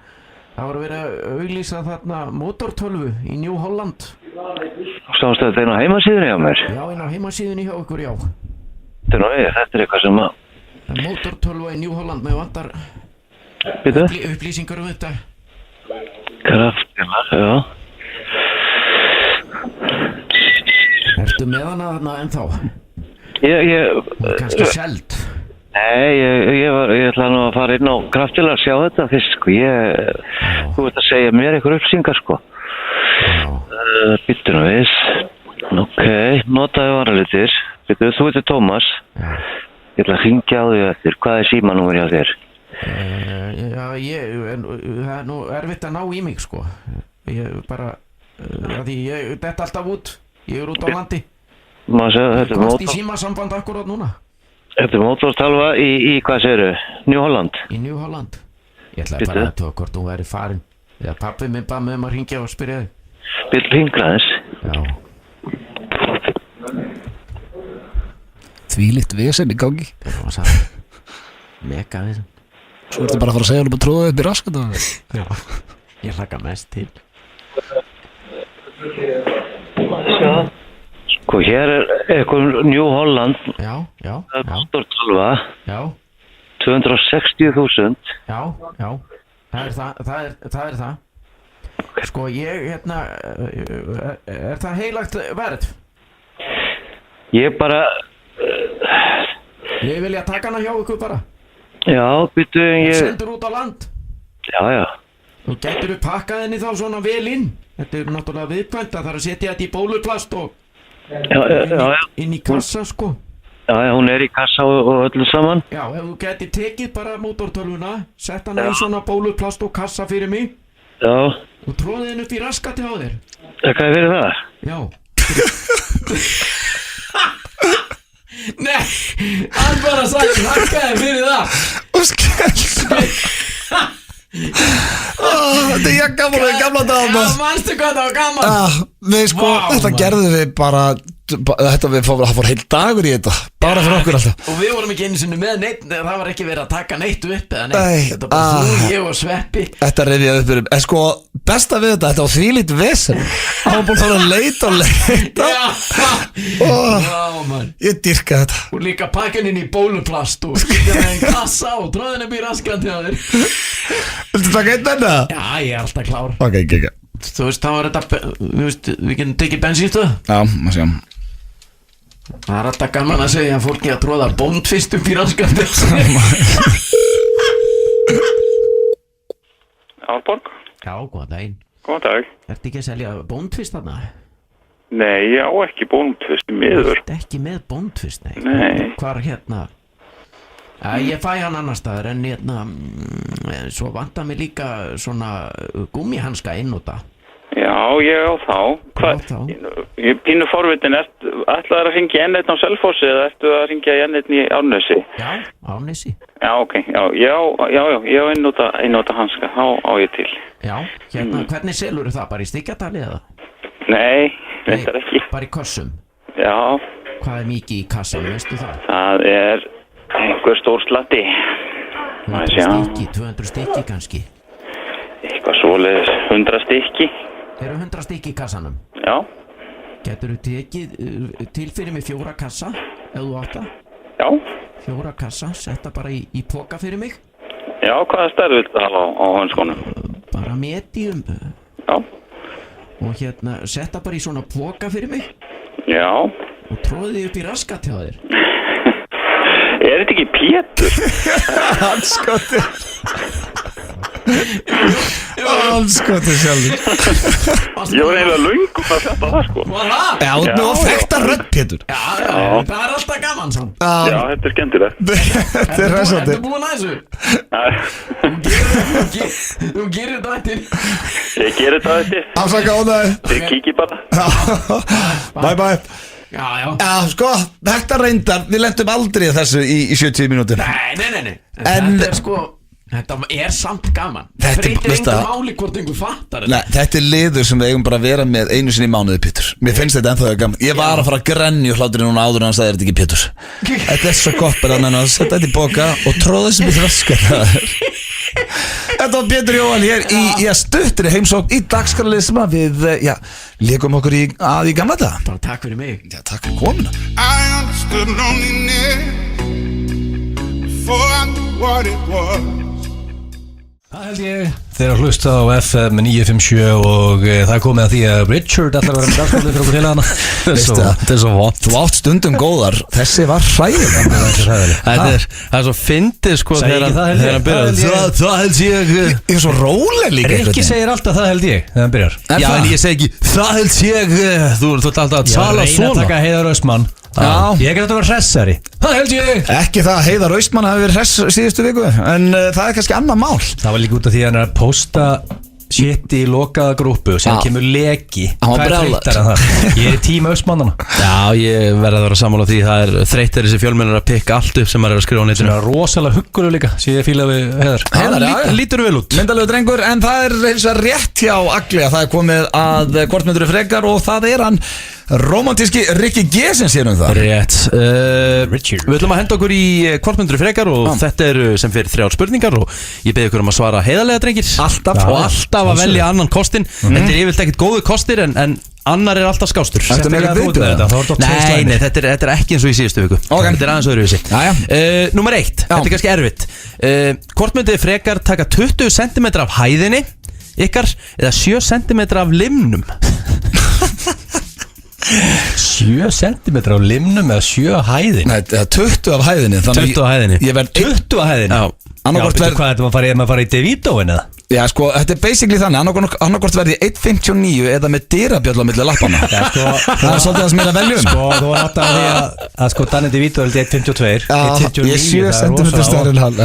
Það var að vera að auglýsa þarna mótortölvu í New Holland. Sástu þetta inn á heimasíðunni hjá mér? Já, inn á heimasíðunni hjá ykkur, já. Þetta er eitthvað sem að mótortölva í New Holland með vantar upplýsingar þetta. Kraftilega, já. Ertu með hana þarna ennþá? Kannski seld? Nei, ég ætla nú að fara inn á Kraftilega að sjá þetta fyrst, sko. Þú veit að segja mér eitthvað upplýsingar, sko. Býttu nú við. Ok, notaðu varalitir. Býttu, þú veitir Tómas. Ég ætla að hringja á því eftir. Hvað er símanúmer hjá þér? Það er nú erfitt að ná í mig, sko. Ég bara, þetta alltaf út. Ég út á landi. Þetta er mótor. Í símasamband akkurat núna. Þetta er mótorstalva í hvað segirðu? New Holland? Í New Holland. Ég ætlaði bara að tóa hvort hún væri farin. Þegar pappi minn bað með að hringja og spyrja þig. Vill hringra þess? Já. Þvílíkt vesen í gangi. Mega vesen. Svo ertu bara að fara að segja hann að tróða upp í raskat. Já, ég hlakka mest til. Sko, hér eitthvað New Holland. Já. Stór tölva. Já. 260.000. Já. Það er það. Sko, ég, er það heilagt verð? Ég bara... Ég vilja taka hana hjá ykkur bara. Já, býttu ég... Sendur út á land. Já. Þú getur pakkað henni þá svona vel inn. Þetta er náttúrulega viðkvæmt að það er að setja þetta í bóluplast og... Já. Inn í kassa, sko. Já, hún í kassa og öllu saman. Já, ef þú getur tekið bara mótortölvuna, sett hana í svona bóluplast og kassa fyrir mig. Já. Og tróðið henni upp í raskati á þér. Hvað er fyrir það? Já. Nei, hann bara sagði hakkaði fyrir það. Og skell. Þetta er gamla dag. Já, manstu hvað það var gaman. Nei, sko, þetta gerðum við bara. Það fór heil dagur í þetta. Bara fyrir okkur alltaf. Og við vorum ekki einu sinni með neitt. Það var ekki verið að taka neitt upp eða neitt. Þetta bara þú, ég og Sveppi. Þetta rifjaði upp fyrir. En sko, besta við þetta var þvílíkt vesen. Hann var búin að leita. Já, mann. Ég dýrka þetta. Og líka pakkin inn í bóluplast og skilja með einn kassa og tróðin upp í raskandi á þér. Viltu taka einn enna? Já, ég er alltaf klár. Ok. Þú veist, þá var þetta, við getum tekið bensínstöð. Já, maður sjá. Það er alltaf gaman að segja að fólki að tróða bóndfist upp í raskandi. Árborg? Já, góðan daginn. Góðan dag. Ertu ekki að selja bóndfist þarna? Nei, ég á ekki bóndfist miður. Ertu ekki með bóndfist, nei? Nei. Hvar hérna? Ég fæ hann annar staðar en svo vantar mig líka svona gúmmihanska einnota. Já, ég á þá. Hvað? Ég er pínu forvitin, ætlaðu að hringja í N1 á Selfossi eða ertu að hringja í N1 í Árnesi? Já, Árnesi. Já, ok, ég á einnota hanska, þá á ég til. Já, hvernig selurðu það? Bara í stykkjatali eða? Nei, þetta er ekki. Bara í kossum? Já. Hvað er mikið í kassan, veistu það? Það er einhver stór slatti. 200 stykki kannski? Eitthvað svoleiðis, 100 stykki. Eru 100 stykki í kassanum? Já. Getur þú tekið til fyrir mig 4 kassa, ef þú átt það? Já. 4 kassa, setta bara í poka fyrir mig? Já, hvaða stærð viltu hafa á hönskonum? Bara medium. Já. Og setta bara í svona poka fyrir mig? Já. Og tróðið upp í raskat hjá þér? Er þetta ekki Pétur? Hanskotir. Hanskotir sjálfur. Ég var eiginlega löngum að þetta það, sko. Var það? Já, þú var þekkta rödd, Pétur. Já, það er alltaf gaman sann. Já, þetta er skemmtilegt. Þetta er ræsandi. Ertu búin að þessu? Þú gerir þetta eftir. Ég gerir þetta eftir. Afsaka ánæði. Ég kíki bara. Bye. Já, sko, þetta reyndar, við lentum aldrei þessu í 70 mínútur. Nei. Þetta er sko, þetta er samt gaman. Það breytir einhver máli hvort einhver fattar þetta. Nei, þetta er liður sem við eigum bara að vera með einu sinni í mánuði, Pétur. Mér finnst þetta ennþá gaman. Ég var að fara að grenja hláturinn núna áður en hann sagði þetta ekki Pétur. Þetta er svo gott bara að setja þetta í boka og tróða þessu byrja raskat. Þetta var Pétur Jóhann hér í stuttri heimsókn í dagskrárlið sem við, leikum okkur í gamla dag. Bara takk fyrir mig. Já, takk fyrir komuna. I understood loneliness before I knew what it was. Það held ég. Þeir að hlusta á FM 957 og það er komið að því að Richard ætlar að vera með dagskólið fyrir okkur til hana. Þetta er svo vont. Þú átt stundum góðar. Þessi var hræðileg. Það er svo fyndið sko þegar hann byrjar. Það held ég. Ég er svo róleg líka. Rikki segir alltaf það held ég þegar hann byrjar. Já, en ég segi ekki það held ég. Þú ert alltaf að tala svona. Ég reyna að taka Heiðar Austmann. Já. Ég er að vera hressari. Það held ég. Ekki það að Heiðar Austmann hafi verið hress síðustu viku. En það er kannski annað mál. Það var líka út af því að hann er að posta Sitt í lokaða grúpu og sem kemur leki. Hann var Hvað brjálaður. þreyttara en það? Ég er tíma össmannana. Já, ég verði að vera sammála því. Það er þreyttir þessi fjölmennir að pikka allt upp sem maður er að skrifa á netinu. Svona rosalega huggulegu líka, sem ég fíla við Heiðar. Heiðar, lítur vel út. Myndalegu drengur, en það er eins og rétt hjá Agli að það er komið að hvort myndur frekar og það er hann romantíski Rikki G sem sér það. Rétt. Við ætlum að henda okkur í hvort myndur frekar og þetta er sem fyrir 3 spurningar og ég beði ykkur að svara heiðarlega drengir. Alltaf. Og alltaf að velja annan kostin. Þetta er yfirleitt ekkert góðu kostir en annar er alltaf skástur. Þetta er ekkert viðbjöð þetta. Nei, þetta er ekki eins og í síðustu viku. Þetta er aðeins öðruvísi. Númer 1, þetta er kannski erfitt. Hvort myndið frekar taka 20 cm af hæðinni ykkar eða 7 cm af limnum? 7 cm af limnum eða 7 af hæðinni? Nei, 20 af hæðinni. 20 af hæðinni. Ég verð 20 af hæðinni? Já. Annarkvort verð... Hvað, þetta maður fara í DeVitoin eða? Já, sko, þetta er basically þannig. Annarkvort verði 1.59 eða með dyrabjöll á milli lappana. Já, sko... Það er svolítið það sem er að velja Sko, þú var alltaf að því að sko, Danny DeVito er 1.52. Já, ég 7 cm stærri en hann.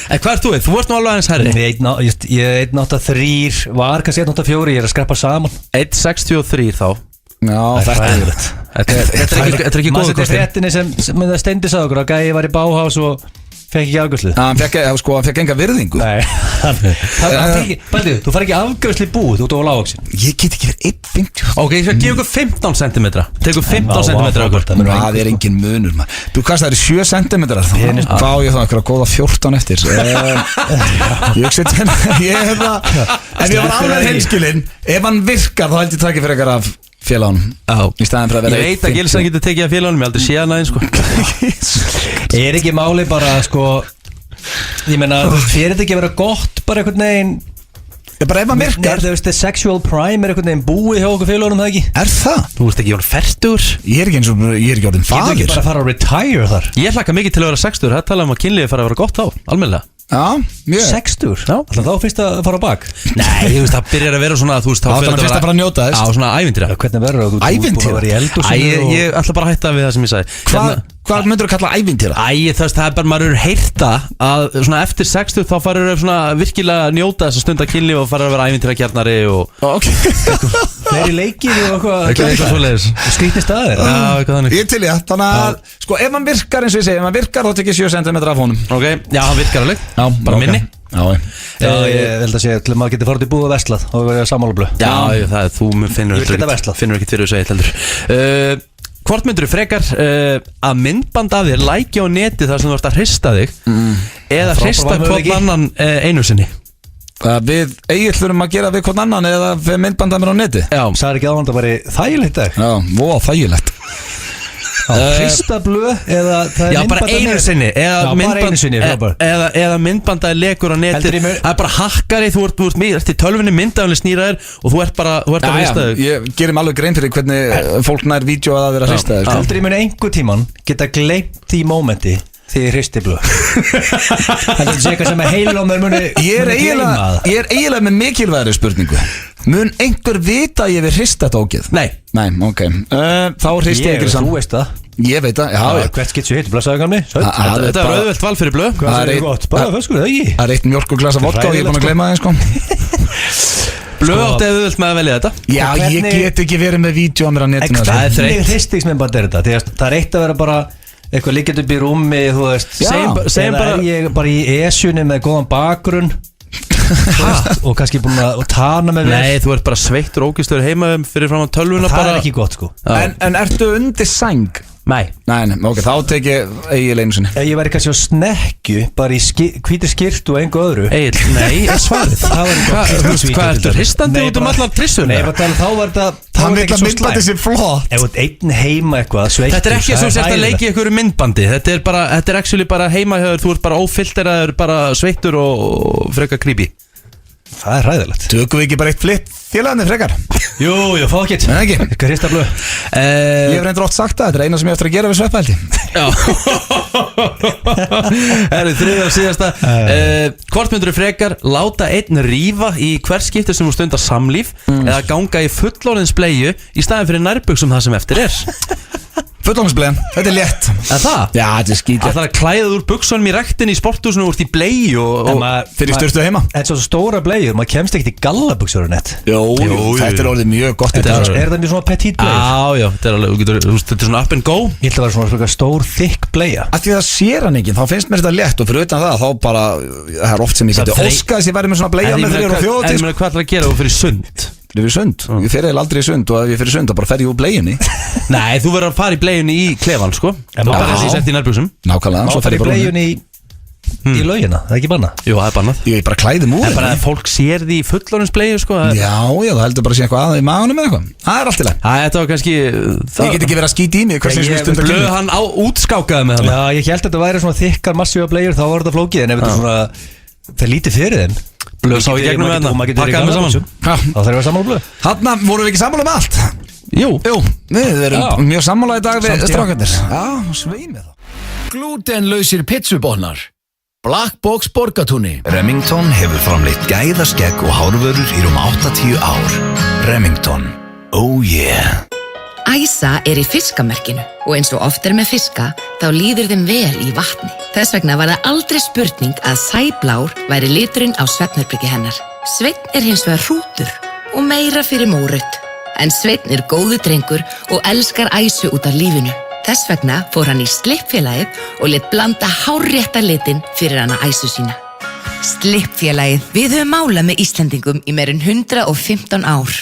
En hvað ert þú? Þú ert nú alveg aðeins herri. Ég er 1.83, var kannski 1.84, ég er að skreppa saman. 1.63 þá. Já, þetta er ekki góðu kostir. Fréttinni sem það steindi sagði okkur að gæi var í Bauhaus og fekk ekki afgjörslu. Hann fekk enga virðingu. Nei. Bældu, þú fær ekki afgjörslu í búið, þú ert of lágvaxinn. Ég get ekki verið 1.50. Ok, ég skal gefa ykkur 15 cm. Tegur 15 cm okkur. Það er engin munur maður. Þú kannski það eru 7 cm. Þá ég það okkur að góða 14 eftir. Ég set henni. En ég var alveg heimskilinn. Ef hann virkar þá held ég takið fyrir eitthvað af félagunum. Í staðin fyrir að vera 1.50. Ég veit að Gilsan getur tekið af félagunum. Ég aldrei sé hann aðeins sko. Er ekki máli bara sko, ég meina fyrir þetta ekki að vera gott bara einhvern veginn. Bara ef hann virkar. Þú veist, sexual prime er einhvern veginn búið hjá okkur félagunum það ekki? Er það? Þú veist ekki, ég var fertur. Ég er ekki orðin faðir. Getur ekki bara að fara að retire þar? Ég hlakka mikið til að vera 60. Það tala um að kynlífið fara að vera gott þá, almennilega. Já, mjög 60? Já. Alltaf þá fyrst að fara á bak? Nei, þú veist, það byrjar að vera svona, þú veist, þá fyrir fyrst að fara að njóta þess. Já, svona ævintýra. Hvernig verður það? Ævintýra? Ég ætla bara að hætta við það sem ég sagði. Hvað myndur þú að kalla ævintýra? Það er bara, maður eru heyrta að svona eftir 60 þá farur þau svona virkilega njóta þess að stunda kynlíf og farur að vera ævintýrakjarnari og fleiri leikir og eitthvað skrítni staðir. Ég til ég, þannig að sko ef hann virkar eins og ég segi, ef hann virkar þá tekið 7 cm af honum. Ok, já, hann virkar alveg. Bara minni. Já, ég held að segja til að maður geti farið í búið og verslað og verið að sammála blöð. Já, það er, þú finnur ekkert fyrir þessu eitt heldur. Hvort myndur þú frekar að myndband af þér lækja á neti þar sem þú ert að hrista þig eða hrista hvort annan einu sinni? Við Egill þurfum að gera við hvort annan eða við myndband af mér á neti? Já. Sæður ekki áhand að veri þægilegt dag? Já, þægilegt. Hrista blöð eða það er já, bara einu sinni eða myndbandaði lekur á neti. Það er bara hakkari, þú ert í tölvunni, myndaðunni snýra þér og þú ert að hrista þig. Ég gerir mig alveg grein fyrir hvernig fólk nær vídeo að vera að hrista þig. Heldur ég muni einhver tíman geta gleymt því mómenti því ég hristi blöð. Þetta sé eitthvað sem heilum mér muni gleyma. Ég er eiginlega með mikilvægri spurningu. Mun einhver vita að ég vil hrista þetta ógeð? Nei, ok. Þá hristi ég ekki saman. Þú veist það. Ég veit það, já. Hvert getur hitt, blessaðu gamli? Þetta er auðvelt val fyrir blöð. Hvað er gott? Bara það sko, það ekki. Það er eitt mjólk og glasa vodka og ég er búin að gleyma það sko. Blöð átti auðvelt með að velja þetta. Já, ég get ekki verið með vídeo á mér á netinu. Hvernig hristingsmyndband er þetta? Það er eitt að vera bara eitthvað líkjandi upp í rúmi, þú veist. Eða er ég bara í esjunni með góðan bakgrunn og kannski búin að tana með vel. Nei, þú ert bara sveittur og ógistur heima fyrir fram á tölvuna. Það er ekki gott sko. En ertu undir sæng? Nei, ok, þá tek ég Egil einu sinni. Ég væri kannski á snekju bara í hvíti skyrtu og engu öðru. Egil, nei, er svarið. Hvað ertu hristandi út allar trissunni? Nei, þá var þetta hann vil að myndbandi sér flott. Ef þú einn heima eitthvað sveittur. Þetta er ekki að þú sérst að leiki ykkur myndbandi. Þetta er actually bara heimahjöður. Þú ert bara ófilteraður, bara sveittur og frekar creepy. Það er hræðilegt. Tökum við ekki bara eitt flipp félagarnir frekar? Jú, fá ekkert. Nei, ekki. Eitthvað hrista blöð. Ég hef reyndur oft sagt það, þetta er eina sem ég eftir að gera við sveppældi. Já. Það er þriðja og síðasta. Hvort myndur þú frekar láta einn rífa í hver skipti sem þú stundar samlíf eða ganga í fullorðins bleiu í staðin fyrir nærbuxum það sem eftir er? Fullorðinsbleian, þetta er létt. Það? Já, þetta er skítið. Það er að klæða úr buksunum í rektinni í sporthúsinu og úr í blei og fyrir styrstu heima. Þetta er svo stóra bleiur, maður kemst ekkert í gallabuxur og nett. Jú, þetta er orðið mjög gott. Er það mjög svona petit bleið? Já, þetta er svona up and go. Ég ætla að vera svona stór, þykk bleia. Af því það sér hann ekki, þá finnst mér þetta létt og fyrir utan það, þá bara, það er oft sem ég geti óskað þess ég væri með svona bleia með þegar og þjóðatíð. En hvað ætlar að gera þú fyrir sund? Fyrir sund? Ég fer eiginlega aldrei í sund og ef ég fyrir sund þá bara fer ég úr bleiunni. Nei, þú verður að fara í bleiunni í klefan, sko. Þá bara þessi sett í nærbuxum. Nákvæmlega, svo fer ég bara bleiunni í laugina, það er ekki bannað? Jú, það er bannað. Ég bara klæðum úr. En bara að fólk sér því í fullorðinsbleiu, sko. Já, það heldur bara að sé eitthvað að í maðunum eða eitthvað. Það er allt í lagi. Þetta var kannski Ég get ekki verið að skýta í mig hvernig sem ég stundar Blöð hann á útskákaði með hann. Já, ég held að þetta væri svona þykkar massífa bleiur, þá var þetta flókið, en ef þetta svona það lítið fyrir þeim. Blöð sá í gegnum með hann, pakkaði með saman. Þá þarf ég að vera sammála blöð. Þarna vorum við ekki sammála með allt. Jú, við erum mjög sammála í dag við strákarnir. Já, sveimið þá. Glútenlausir pizzubotnar. Black Box Borgatúni. Remington hefur framleitt gæðaskegg og hárvörur í 80 ár. Remington. Oh yeah. Æsa er í fiskamerkinu og eins og oft er með fiska þá líður þeim vel í vatni. Þess vegna var það aldrei spurning að sæblár væri liturinn á svefnherbergi hennar. Sveinn er hins vegar hrútur og meira fyrir móraut. En Sveinn er góðu drengur og elskar Æsu út af lífinu. Þess vegna fór hann í Slippfélagið og lét blanda hárrétta litin fyrir hana Æsu sína. Slippfélagið. Við höfum málað með Íslendingum í meira en 115 ár.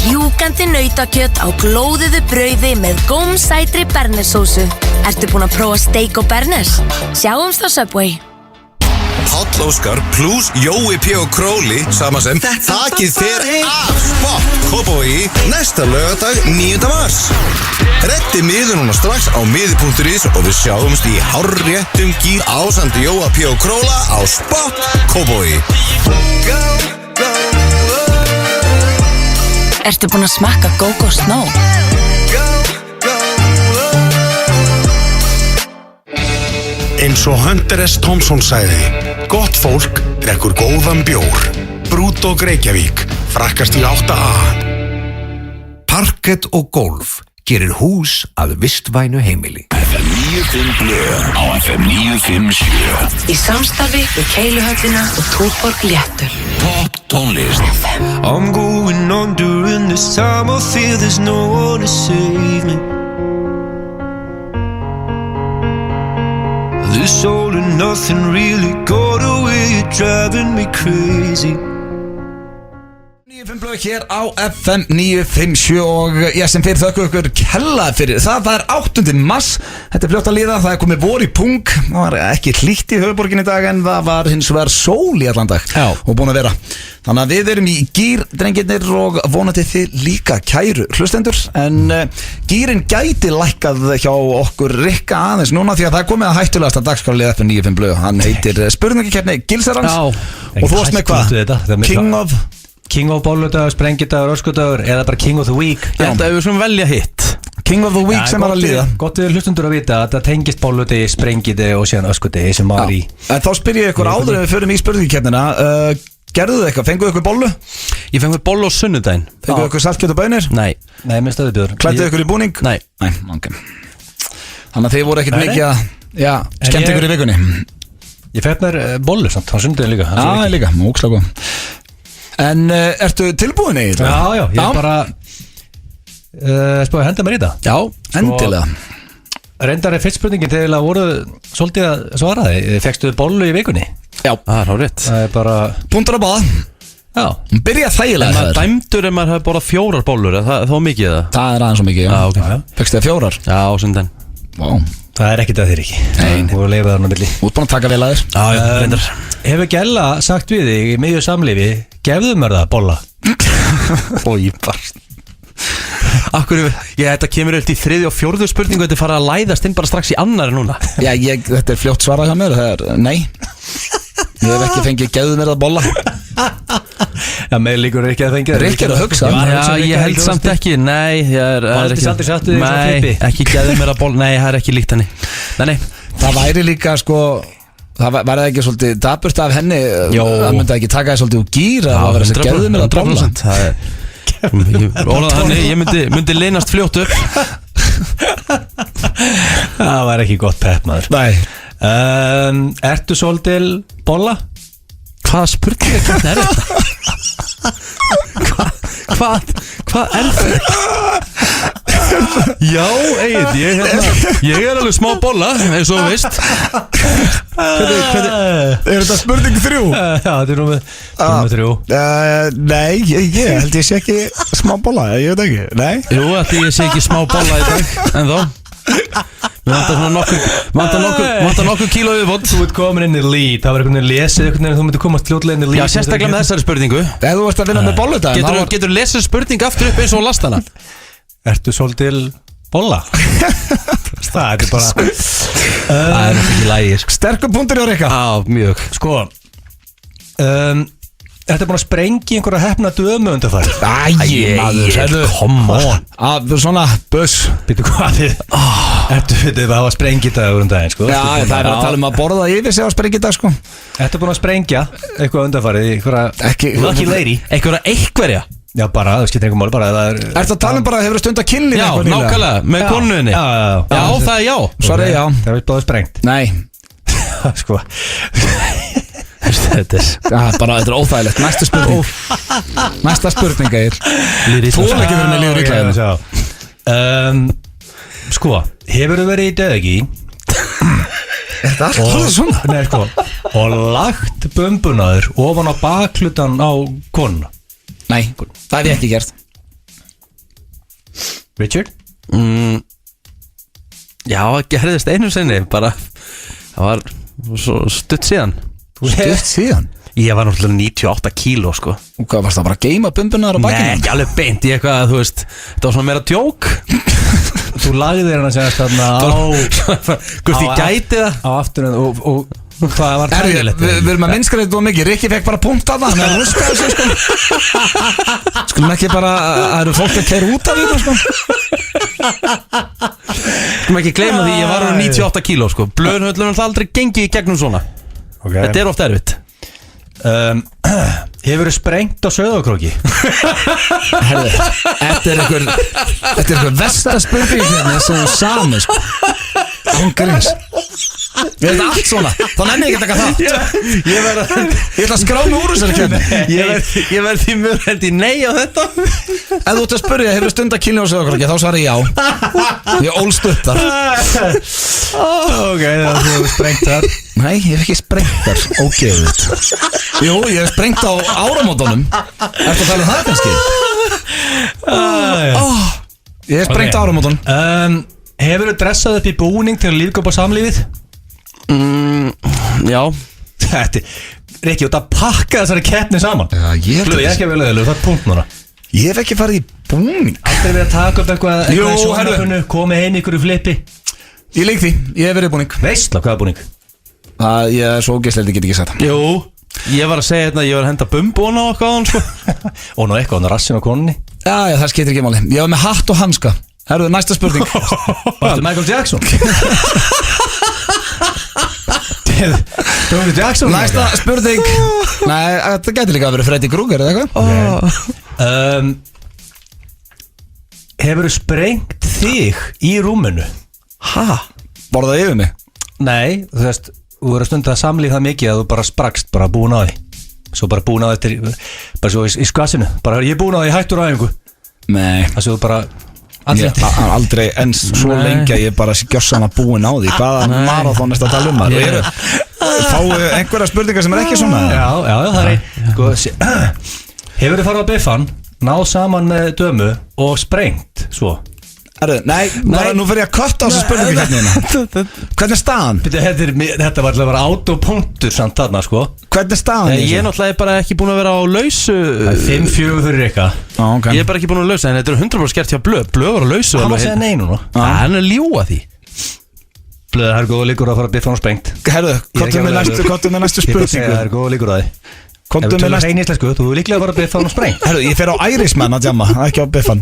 Rjúkandi nautakjöt á glóðuðu brauði með gómsætri bernesósu. Ertu búin að prófa steik og bernes? Sjáumst á Subway. Páll Óskar plus Jói P. og Króli sama sem Þakið fer af Spock Kópavogi næsta laugardag 9. mars. Reddi miður núna strax á miði.is og við sjáumst í hárréttum gír ásamt Jóa P. og Króla á Spock Kópavogi. Ertu búin að smakka Go-Go Snow? Eins og Hunter S. Thompson sagði, gott fólk drekkur góðan bjór. Brúdók Reykjavík, frakkast í 8A. Parkett og golf gerir hús að vistvænu heimili. FM 95 blöð á FM 957. Í samstarfi við Keiluhöllina og Túborg Léttul. Pop tónlist. I'm going on during this time I feel there's no one to save me. This all and nothing really got away, you're driving me crazy. 95 blöð hér á FM 957 og ég sem fyrir þakku ykkur kella fyrir það er 8. mars, þetta er fljótt að líða, það er komið vor í pung, það var ekki hlýtt í höfuborgin í dag en það var hins vegar sól í allan dag og búin að vera, þannig að við erum í gír drengirnir og vonandi þið líka kæru hlustendur en gírin gæti lækkað hjá okkur Rikka aðeins núna því að það er komið að hættulegasta dagskrárlið FM 95 blöð, hann heitir spurningikeppni Gilsarans og þú varst með hvað? King of bolludagur, sprengidagur, öskudagur eða bara King of the Week. Þetta er við svona velja hitt. King of the Week sem var að líða. Gott við hlustundur að vita að það tengist bolludegi, sprengidegi og síðan öskudegi sem var í. En þá spyr ég ykkur áður en við förum í spurningkeppnina. Gerðu þið eitthvað? Fenguðu ykkur bollu? Ég fengu bollu á sunnudaginn. Fenguðu ykkur saltkjöt og bönir? Nei. Nei, með stöðubjóður. Klædduðu ykkur í búning? Nei. Nei, ok. Þannig að þið voru ekkert mikið að, já, skemmt ykkur í vikunni. Ég fekk mér bollu samt, á sunnudaginn líka. Já, líka, ógeðslega góð. En ertu tilbúin í þetta? Já, ég er bara spáði að henda mér í þetta. Já, endilega. Reyndar er fyrst spurningin þegar voru svolítið að svara þig. Fekkstu bollu í vikunni? Já. Það er hárétt. Það er bara punktur að báða. Já. Byrja þægilega. En maður dæmdur ef maður hefur borðað 4 bollur, það var mikið það? Það er aðeins svo mikið, já. Okay. Fekkstu það 4? Já, á sundaginn. Vá. Það er ekkert að þér ekki. Nei. Og leifa þarna milli. Út búin að taka vel að þér. Já, reyndar. Hefur Gella sagt við þig í miðju samlífi, gefðu mér það bolla? Og ég bara Akkur, þetta kemur öll í 3. og 4. spurningu. Þetta er farið að læðast inn bara strax í annari núna. Já, þetta er fljótt svarað hjá mér. Það er nei. Ég hef ekki fengið gefðu mér það bolla. Já, með líkur ekki að fengið. Rikki er að hugsa. Já, ég held samt ekki. Nei, það er ekki. Nei, ekki gefðu mér það bolla. Nei, það er ekki líkt henni. Nei. Það væri líka sko, það væri það ekki svolítið dapurt af henni. Það myndi ekki taka það svolítið úr gýr að það væri þess að gefðu mér það bolla. Ég myndi leynast fljótt upp. Það var ekki gott pepp maður. Nei. Ertu svolítil bolla? Hvaða spurning er þetta? Hvað er þetta? Já, Egil, ég er alveg smá bolla, eins og þú veist. Er þetta spurning 3? Já, þetta er númer 3. Nei, ég held ég sé ekki smá bolla, ég veit ekki. Nei. Jú, ætli ég sé ekki smá bolla í dag, en þá Vantar nokkur kíló yfirbót. Þú ert komin inn í lead. Það var einhvern veginn lesið einhvern veginn. Þú myndir komast fljótlega inn í lead. Já, sérstaklega með þessari spurningu. Ef þú varst að vinna með bolludaginn Getur lesið spurning aftur upp eins og last hana? Ertu svolítil bolla? Það er bara Það er ekki lægi. Sterkur punktur hjá Rikka. Já, mjög. Sko Þetta er búin að sprengja einhverja hefna dömu undanfæri. Æ, maður, come on. Svona buss. Býtu hvað þið Þetta var sprengidagur daginn, sko. Já, það er að tala um að borða yfir sig á sprengidag, sko. Þetta er búin að sprengja eitthvað undanfærið í einhverja lucky lady. Einhverja? Já, bara, það skiptir einhver máli, bara Ertu að tala um bara að hefur stund að kynni? Já, nákvæmlega, með konuðinni. Já, það er já. Sorry, já. Það er báðið sprengt. Nei. Sko Þetta er óþægilegt. Næsta spurning er Fóla ekki verið með líður í klæðinu. Sko, hefur þú verið í döðegi? Er þetta alltaf svona? Nei, sko, og lagt bumbunaður ofan á baklutan á konuna? Nei, það hef ég ekki gert. Richard? Já, það gerðist einu sinni. Bara, það var svo stutt síðan. Stutt síðan? Ég var náttúrulega 98 kíló, sko. Og hvað, varst það bara að geima bumbunaður á bakinu? Nei, ekki alveg beint í eitthvað, þú veist. Þetta var svona meira djók. Þú lagði þér hann að segja þarna á Hvort ég gæti það á afturinn og hvað var tægilegt? Við erum að minnska þetta mikið. Rikki fekk bara punkt að það. Hann er ruska þessu, sko. Skulum ekki bara, það eru fólk að keyra út af þetta, sko. Skulum ekki gleyma því, ég var á 98 kíló, sko. Blöðunhöllunum það aldrei gengið í gegnum svona. Þetta er oft erfitt. Hefur þið sprengt á Sauðárkróki? Herðu, þetta er einhver versta spurning hérna sem þú sami, sko. Ángríns. Við erum allt svona. Þá nenni ég ekki taka það. Ég ætla að skrá mig úr þessari kemni. Ég verð því mjög held í nei á þetta. Ef þú ert að spyrja, hefur stund að kynna á Sauðárkróki, þá svar ég já. Ég ólst upp þar. Ok, það hefur sprengt þar. Nei, ég hef ekki sprengt þar. Ógeðið. Jú, ég hef sprengt á áramótunum. Ertu að tala um það kannski? Ég hef sprengt á áramótunum. Hefur þú dressað upp í búning til að lífgópa samlífið? Já. Þetta Rikki, þú ert að pakka þessari keppni saman. Já, ég Blöð, ég ekki að velja það er punkt núna. Ég hef ekki farið í búning. Aldrei verið að taka upp eitthvað í sjónvarpinu, komið inn ykkur í flippi. Ég leik því, ég hef verið í búning. Veistla, hvaða búning? Ég er svo ógeðslega, ég get ekki sagt. Jú, ég var að segja þetta, ég var að henda bumbuna og eitthvað á hann, sko. Og nú eitthvað, hann er rassin á konunni. Já, það skiptir ekki máli. Ég var með hatt og hanska. Herðu, næsta spurning. Varstu Michael Jackson? Næsta spurning. Nei, þetta gæti líka að vera Freddy Krueger eða eitthvað. Hefur þú sprengt þig í rúminu? Ha? Borðaði yfir mig? Nei, þú veist, þú verður stundið að samlíða það mikið að þú bara sprakst, bara búin á því. Svo bara búin á því, bara svo í skvassinu. Bara ég er búin á því, hættur á æfingu. Nei. Það séu bara aldrei enn svo lengi að ég bara gjössan að búin á því. Hvaða marathon er þetta að tala um það? Fáu einhverja spurningar sem er ekki svona? Já, það er Hefur þið farið á biffan, náð saman með dömu og sprengt svo? Nei, nú fyrir ég að kötta á þessu spurningu hérna. Hvernig er staðan? Þetta var alltaf bara autopunktur samt þarna, sko. Hvernig er staðan? Ég er náttúrulega bara ekki búin að vera á lausu. 5-4 fyrir eitthvað. Ég er bara ekki búin að lausa, en þetta er 100% skert hjá Blöð. Blöð var á lausu. Hann var að segja nei núna. Hann er ljúa því. Blöð, það er góða líkur að fara að biffan og sprengt. Herðu, kottum með næstu spurningu. Það er góða líkur að því. Ef þú tölur hrein íslensku, þú er líklega að fara að biffa hann og spreng. Herru, ég fer á Irishman að jamma, ekki á biffan.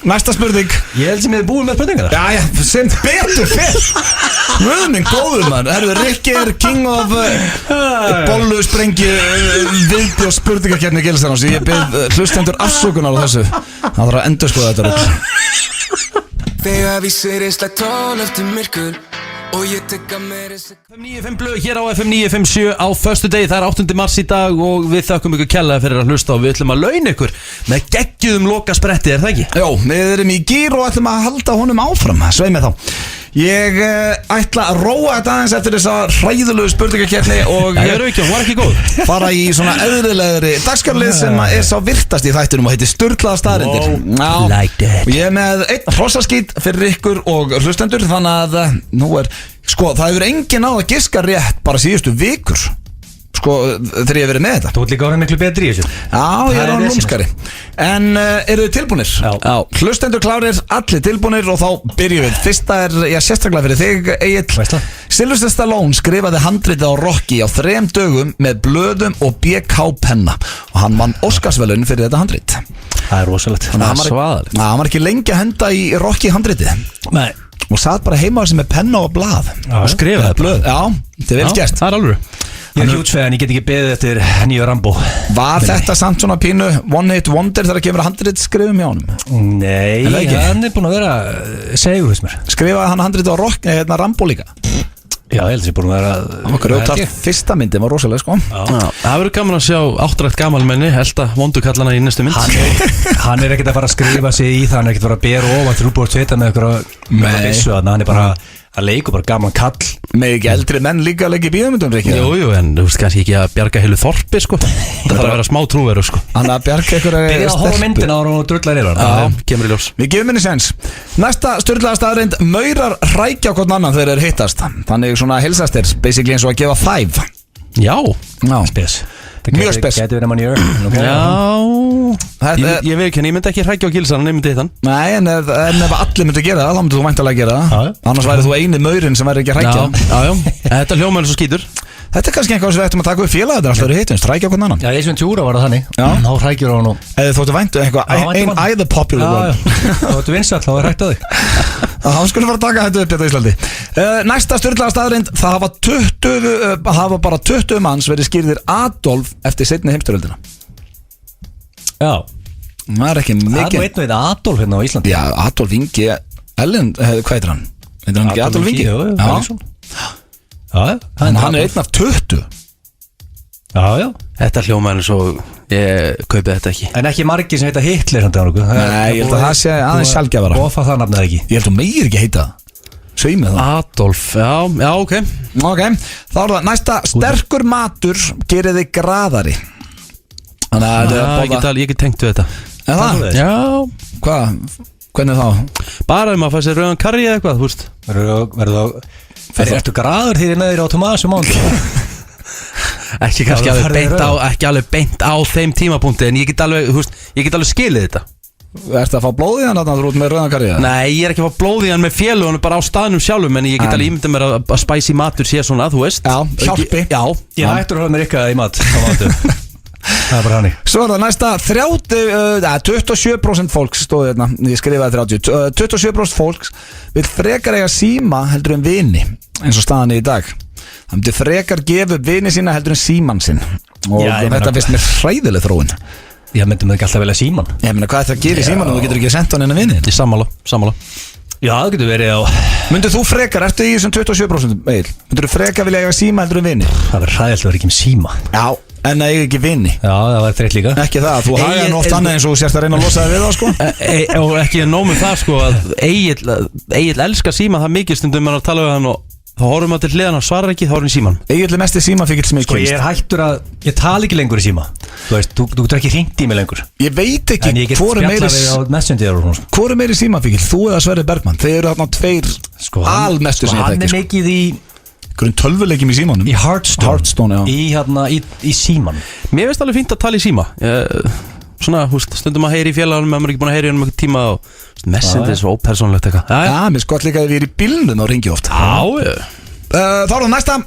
Næsta spurning. Ég held sem ég hef búið með spurningar. Já, sem betur fyrr. Guðminn, góður mann. Herru, Rikki er king of bollu, sprengju, vildi og spurningarkerni Gilsarnáns. Ég byrð hlustendur afsökunar á þessu. Það þarf að endurskoða þetta rugl. Þegar vísir einstak tól eftir myrkur og ég tekka mér FM 95 blöð hér á FM 957 á föstudegi, það er 8. mars í dag og við þakkum ykkur kærlega fyrir að hlusta og við ætlum að launa ykkur með geggjuðum lokaspretti, er það ekki? Jó, við erum í gír og ætlum að halda honum áfram, sveið með þá. Ég ætla að róa þetta aðeins eftir þessa hræðulegu spurningakeppni og Það eru ekki, hún var ekki góð. fara í svona eðlilegri dagskrárlið sem er sá virtast í þættinum og heitir Sturlaða staðreyndir. Like that. Og ég er með einn hrossaskít fyrir ykkur og hlustendur, þannig að nú er, sko, það hefur enginn á að giska rétt bara síðustu vikur, sko, þegar ég hef verið með þetta. Þú ert líka orðin miklu betri í þessu. Já, ég er á lúmskari. En eru þið tilbúnir? Já. Hlustendur klárir, allir tilbúnir og þá byrjum við. Fyrsta er, sérstaklega fyrir þig, Egill. Sylvester Stallone skrifaði handritið á Rocky á 3 dögum með blöðum og BK-penna og hann vann Óskarsverðlaun fyrir þetta handrit. Það er rosalegt. Hann var ekki lengi að henda í Rocky handritið. Nei. Og satt bara heima á þessi með penna og blað og skrifaði blöð. Já, þetta er vel gert. Það er alveg. Ég er hjútsveið en ég get ekki beðið eftir nýju Rambo. Var þetta samt svona pínu one hit wonder þegar kemur handrit skrifum hjá honum? Nei, hann er búin að vera segur þess mér. Skrifaði hann handrit á Rambo líka? Já, ég held að það er búin að vera Okkur auðvitað fyrsta myndi var rosalega, sko. Það verður gaman að sjá áttrætt gamalmenni elda vondukallana í næstu mynd. Hann er ekkert að fara að skrifa sig í það. Hann er ekkert að fara að bera ofan til útbúið tvita með eitthvað vissu að hann er bara að leiku bara gaman kall. Með ekki eldri menn líka að leika í bíómyndum, ekki? Jú, en þú veist kannski ekki að bjarga heilu þorpi, sko. Það þarf að vera smá trúveru, sko. Hann að bjarga ykkur byrja að horfa myndina og drullar yfir. Já, kemur í ljós. Við gefum henni sens. Næsta sturlaða staðreind, maurar hrækja hvort annan þegar þeir hittast. Þannig svona hilsast þeir, basically eins og að gefa 5. Já. Spes. Mjög spes. Gæti verið mann í Ég veit ekki, en ég myndi ekki hrækja á gilsan en ég myndi hitt hann. Nei, en ef allir myndi gera það, þá myndi þú væntanlega gera það. Annars væri þú eini maurinn sem væri ekki að hrækja. Já. Þetta hljóma er svo skítur. Þetta er kannski eitthvað sem við ættum að taka upp félagar alltaf eru hittumst, hrækja hvern annan. Já, ég sem tjúra var það þannig. Þá hrækjur á hann og eða þóttu væntu eitthvað, ein either popular one. Þá ættu vinsall, þá er hrækt á þig. Þá skulum fara að taka þetta upp hérna í Íslandi. Næsta sturlaða staðreind, það hafa bara 20 manns verið skýrðir Adolf eftir seinni heimsstyrjöldina. Já. Það er ekki mikið. Það er einn veit Adolf hérna á Íslandi. Já, Adolf Ingi Ellen, hvað heitir hann? Heitir hann ekki Adolf Ingi? Já, hann er einn af 20. Já. Þetta hljóma er svo, ég kaupi þetta ekki. En ekki margir sem heita Hitler samt eða nokkuð. Nei, ég held að það sé aðeins sjaldgæfara. Bofa það nafnið ekki. Ég held að meir ekki heita það. Sveið með það. Adolf, já, ok. Ok, þá er það næsta, sterkur matur gerir þig graðari. Þannig að ég get tengt við þetta. Er það? Já. Hvað? Hvernig þá? Bara að fá sér rauðan karri eða eitthvað, þú veist. Verður Ertu graður því þið með þér á Tomasum mánu? Ekki kannski alveg beint á þeim tímapunkti, en ég get alveg skilið þetta. Ertu að fá blóðið hann að þú út með rauðankarið? Nei, ég er ekki að fá blóðið hann með félugunum bara á staðnum sjálfum, en ég get alveg ímyndið mér að spicy matur sé svona, þú veist. Já, hjálpi. Já. Ég hættur að hafa mér eitthvað í mat á mátu. Það er bara hannig. Svo er það næsta 27% fólks stóði hérna, ég skrifaði 30 27% fólks vil frekar eiga síma heldur en vini eins og staðan í dag. Það myndi frekar gefa vini sína heldur en síman sinn. Og þetta finnst mér hræðileg þróun. Ég myndi mig ekki alltaf velja síman. Ég meina, hvað er það að gera í símanum? Þú getur ekki sendt hann inn að vini. Ég sammála. Já, það getur verið á. Myndið þú frekar, ertu í þessum 27% Egil? Myndið þú frekar vilja eiga síma heldur en vini? Það verður hræðilegt að vera ekki með síma. Já, en að eiga ekki vini. Já, það var þreytt líka. Ekki það, þú hagar nú oft annað eins og þú sérst að reyna að losa það við það, sko. Og ekki nóg með það, sko, að Egill elskar síma það mikið stundum en að tala við hann og þá horfum við til hliðan og svarar ekki, þá horfum við síman. Egill er mesti símafíkill sem ég kynst. Sko ég er hættur að, ég tala ekki lengur í síma. Þú veist, þú getur ekki hringt í mig lengur. Ég veit ekki hvor er meiri símafíkill, þú eða Sverrir Bergmann. Þeir eru þarna tveir almestu sem ég þekki. Hann er mikið í einhverjum tölvuleikjum í símanum. Í Hearthstone, í síman. Mér finnst alveg fínt að tala í síma. Svona, húst, stundum að heyri í félagunum ef maður ekki búin að heyri hann um eitthvað tíma og messenger er svo ópersónlegt eitthvað. Já, mér sko líka að við erum í bílnum og ringi oft. Já. Þá er það næsta.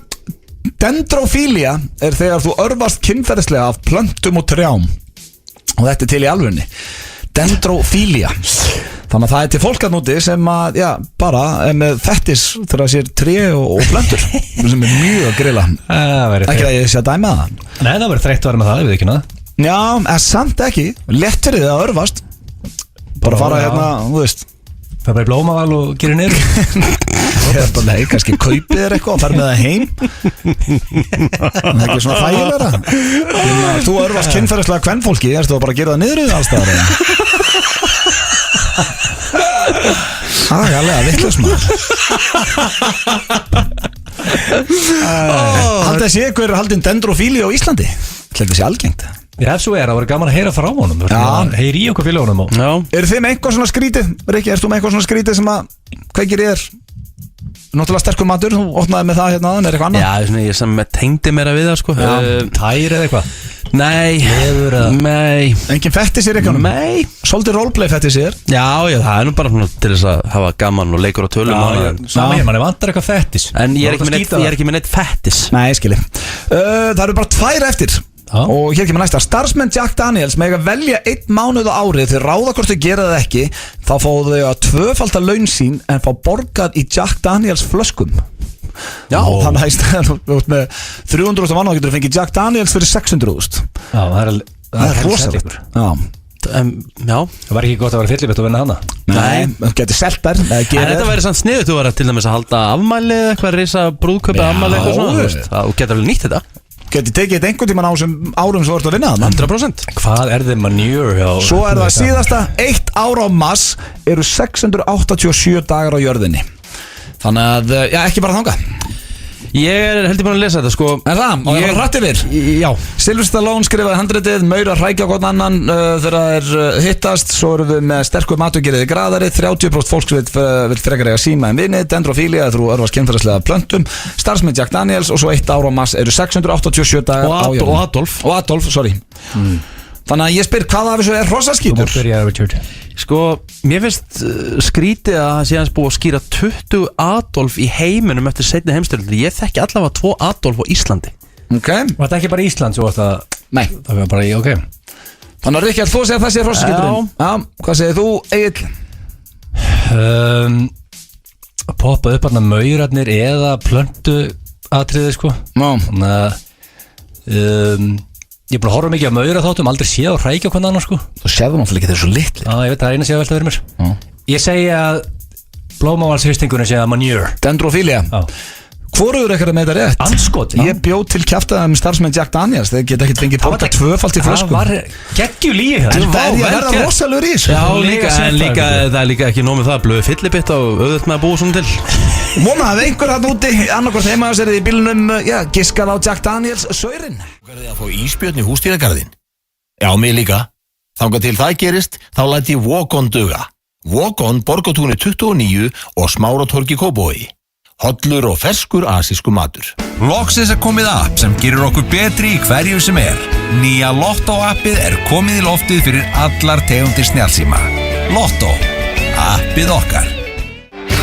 Dendrofília er þegar þú örvast kynferðislega af plöntum og trjám. Og þetta er til í alvörunni. Dendrofília. Þannig að það er til fólk að núti sem að, já, bara er með fettis þegar það sér tré og plöntur sem er mjög að grilla. Ekki að ég sé að dæma það. Nei, það verður þreytt að vera með það, ég veit ekki náða. Já, en samt ekki. Lett fyrir þið að örfast. Bara fara hérna, þú veist, Það bara í Blómaval og gerir niður. Nei, kannski kaupið þér eitthvað og fer með það heim. Það er ekki svona þægilegra. Þú örfast kynferðislega kvenfólki, erstu að bara gera það niður í það allstaðar? Það er alveg að vitlaus maður. Haldið að sé ykkur haldin dendrofíli á Íslandi? Þetta sé algengt. Já, ef svo það voru gaman að heyra frá honum. Heyri í okkur félagunum. Eru þið með eitthvað svona skrítið? Rikki, erstu með eitthvað svona skrítið sem að kveikir í þér? Náttúrulega sterkur matur, þú opnaði með það hérna aðan, er eitthvað annað? Já, svona, ég sem tengdi mér að við það sko. Tær eða eitthvað? Nei, engin fettisir eitthvað? Nei. Svolítið roleplay fettisir? Já, það er nú bara til þess að hafa gaman og leikur og tölum. Saman manni vantar eitthvað fettis. En ég er ekki með neitt fettis. Nei, skilji. Það eru bara 2 eftir. Og hér kemur næsta. Starfsmenn Jack Daniels mega velja 1 mánuð á árið. Þeir ráða hvort þau gera það ekki. Þá fá þau að 2-falda laun sín en fá borgað í Jack Daniels flöskum. Já, þannig að með 300.000 mann getur þú fengið Jack Daniels fyrir 600.000. Já, það er rosalegt. Já. Það var ekki gott að vera fyllibett og vinna hana. Nei, það getur selt þær. En þetta væri samt sniðugt. Þú var til dæmis að halda afmæli eða eitthvað, risa brúðkaupi afmæli eitthvað svona. Þú getur alveg nýtt þetta. Geti tekið þetta einhvern tímann á þessum árum sem þú ert að vinna það 100%. Hvað er þið manure? Svo er það síðasta 1 ár á Mars eru 687 dagar á jörðinni. Þannig að, já, ekki bara þangað. Ég heldur bara að lesa þetta sko. Er það? Og ég var hrætt yfir. Já. Sylvester Stallone skrifaði handritið, Maura hrækja á hvern annan þegar það er hittast. Svo erum við með sterkur matugeriði graðari. 30% fólks vil frekar eiga síma en vinni. Dendrofília þrú örfast kynferðislega plöntum. Starfsmenn Jack Daniels og svo 1 ár á Mars eru 687 dagar á jörðinni. Og Adolf, sorry. Þannig að ég spyr, hvað af þessu er hrossaskítur? Sko, mér finnst skrítið að það sé hans búið að skýra 20 Adolf í heiminum eftir seinni heimsstyrjöldinni. Ég þekki allavega 2 Adolf á Íslandi. Ok. Var þetta ekki bara Ísland svo að það? Nei. Það var bara ok. Þannig að Rikki, þú segir að það sé hrossaskíturinn? Já. Hvað segir þú, Egill? Poppa upp hann að maurarnir eða plöntu atriði sko. Þannig að ég er búin að horfa mikið á maura þáttum, aldrei séð og hrækja hvernig annar sko. Þú séðu náttúrulega ekki þessu litli. Já, ég veit, það er eina séð að velta fyrir mér. Ég segi að blómavalshristingunni segja manure. Dendrofília. Hvoruður eitthvað með þetta rétt? Andskot. Ég bjóð til kjaftaði með starfsmenn Jack Daniels. Þeir geta ekkert fengið borgað 2-falt í flöskum. Það var geggjul í það. Það er ég að verða rosalur í þessu. Já, en það er líka ekki nóg með það. Blöðu fyllibitt og auðvitað með að búa svona til. Vona að einhver hann úti annarkvort heima á sér í bílunum, giskað á Jack Daniels saurinn. Hvað er þið að fá ísbjörn í húsdýragarðinn? Já, mig líka. Þangað til það gerist, þá læt ég Walk-On duga. Walk-On, Borgartúni 29 og Smáratorgi Kópavogi. Hollur og ferskur asísku matur. Loksins er komið app sem gerir okkur betri í hverju sem er. Nýja Lotto-appið er komið í loftið fyrir allar tegundir snjallsíma. Lotto, appið okkar.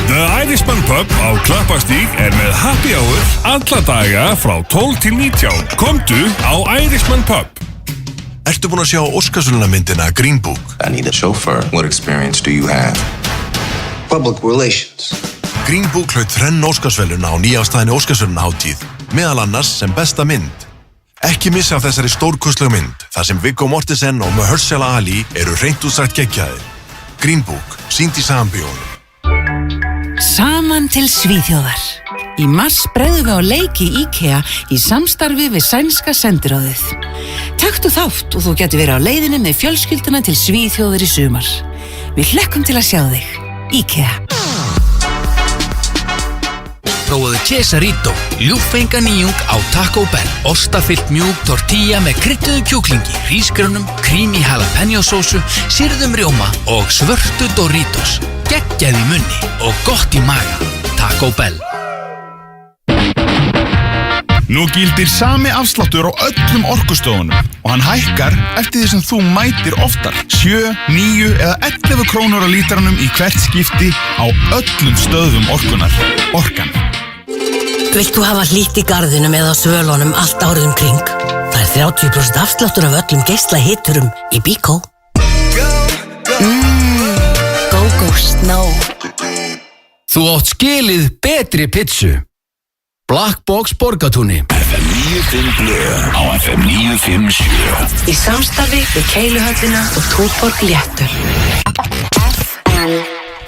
The Irishman Pub á Klappastíg er með happy hour alla daga frá 12 til 19. Komdu á Irishman Pub. Ertu búin að sjá Óskarsverðlaunamyndina Green Book? I need a chauffeur. What experience do you have? Public relations. Green Book hlaut 3 Óskarsverðlauna á nýafstæðinni Óskarsverðlaunahátíð, meðal annars sem besta mynd. Ekki missa af þessari stórkostlegu mynd, þar sem Viggo Mortensen og Mahershala Ali eru hreint útsagt geggjaðir. Green Book, sýnd í sambíónu. Saman til Svíþjóðar. Í mars bregðum við á leiki IKEA í samstarfi við sænska sendiráðið. Taktu þátt og þú getur verið á leiðinni með fjölskylduna til Svíþjóðar í sumar. Við hlökkum til að sjá þig. IKEA. Prófaðu Quesarito, ljúffenga nýjung á Taco Bell. Ostafyllt mjúk tortilla með krydduðum kjúklingi, hrísgrjónum, creamy jalapeno sósu, sýrðum rjóma og svörtu Doritos. Geggjað í munni og gott í maga. Taco Bell. Nú gildir sami afsláttur á öllum orkustofunum og hann hækkar eftir því sem þú mætir oftar. 7, 9 eða 11 krónur á lítranum í hvert skipti á öllum stöðvum orkunar. Orkan. Vilt þú hafa hlýtt í garðinum eða á svölunum allt árið kring? Það er 30% afsláttur af öllum geislahiturum í Bíkó. Go Snow. Þú átt skilið betri pizzu. Black Box Borgatúni. FM 95 blöð á FM 957. Í samstarfi við Keiluhöllina og Túborg Léttöl.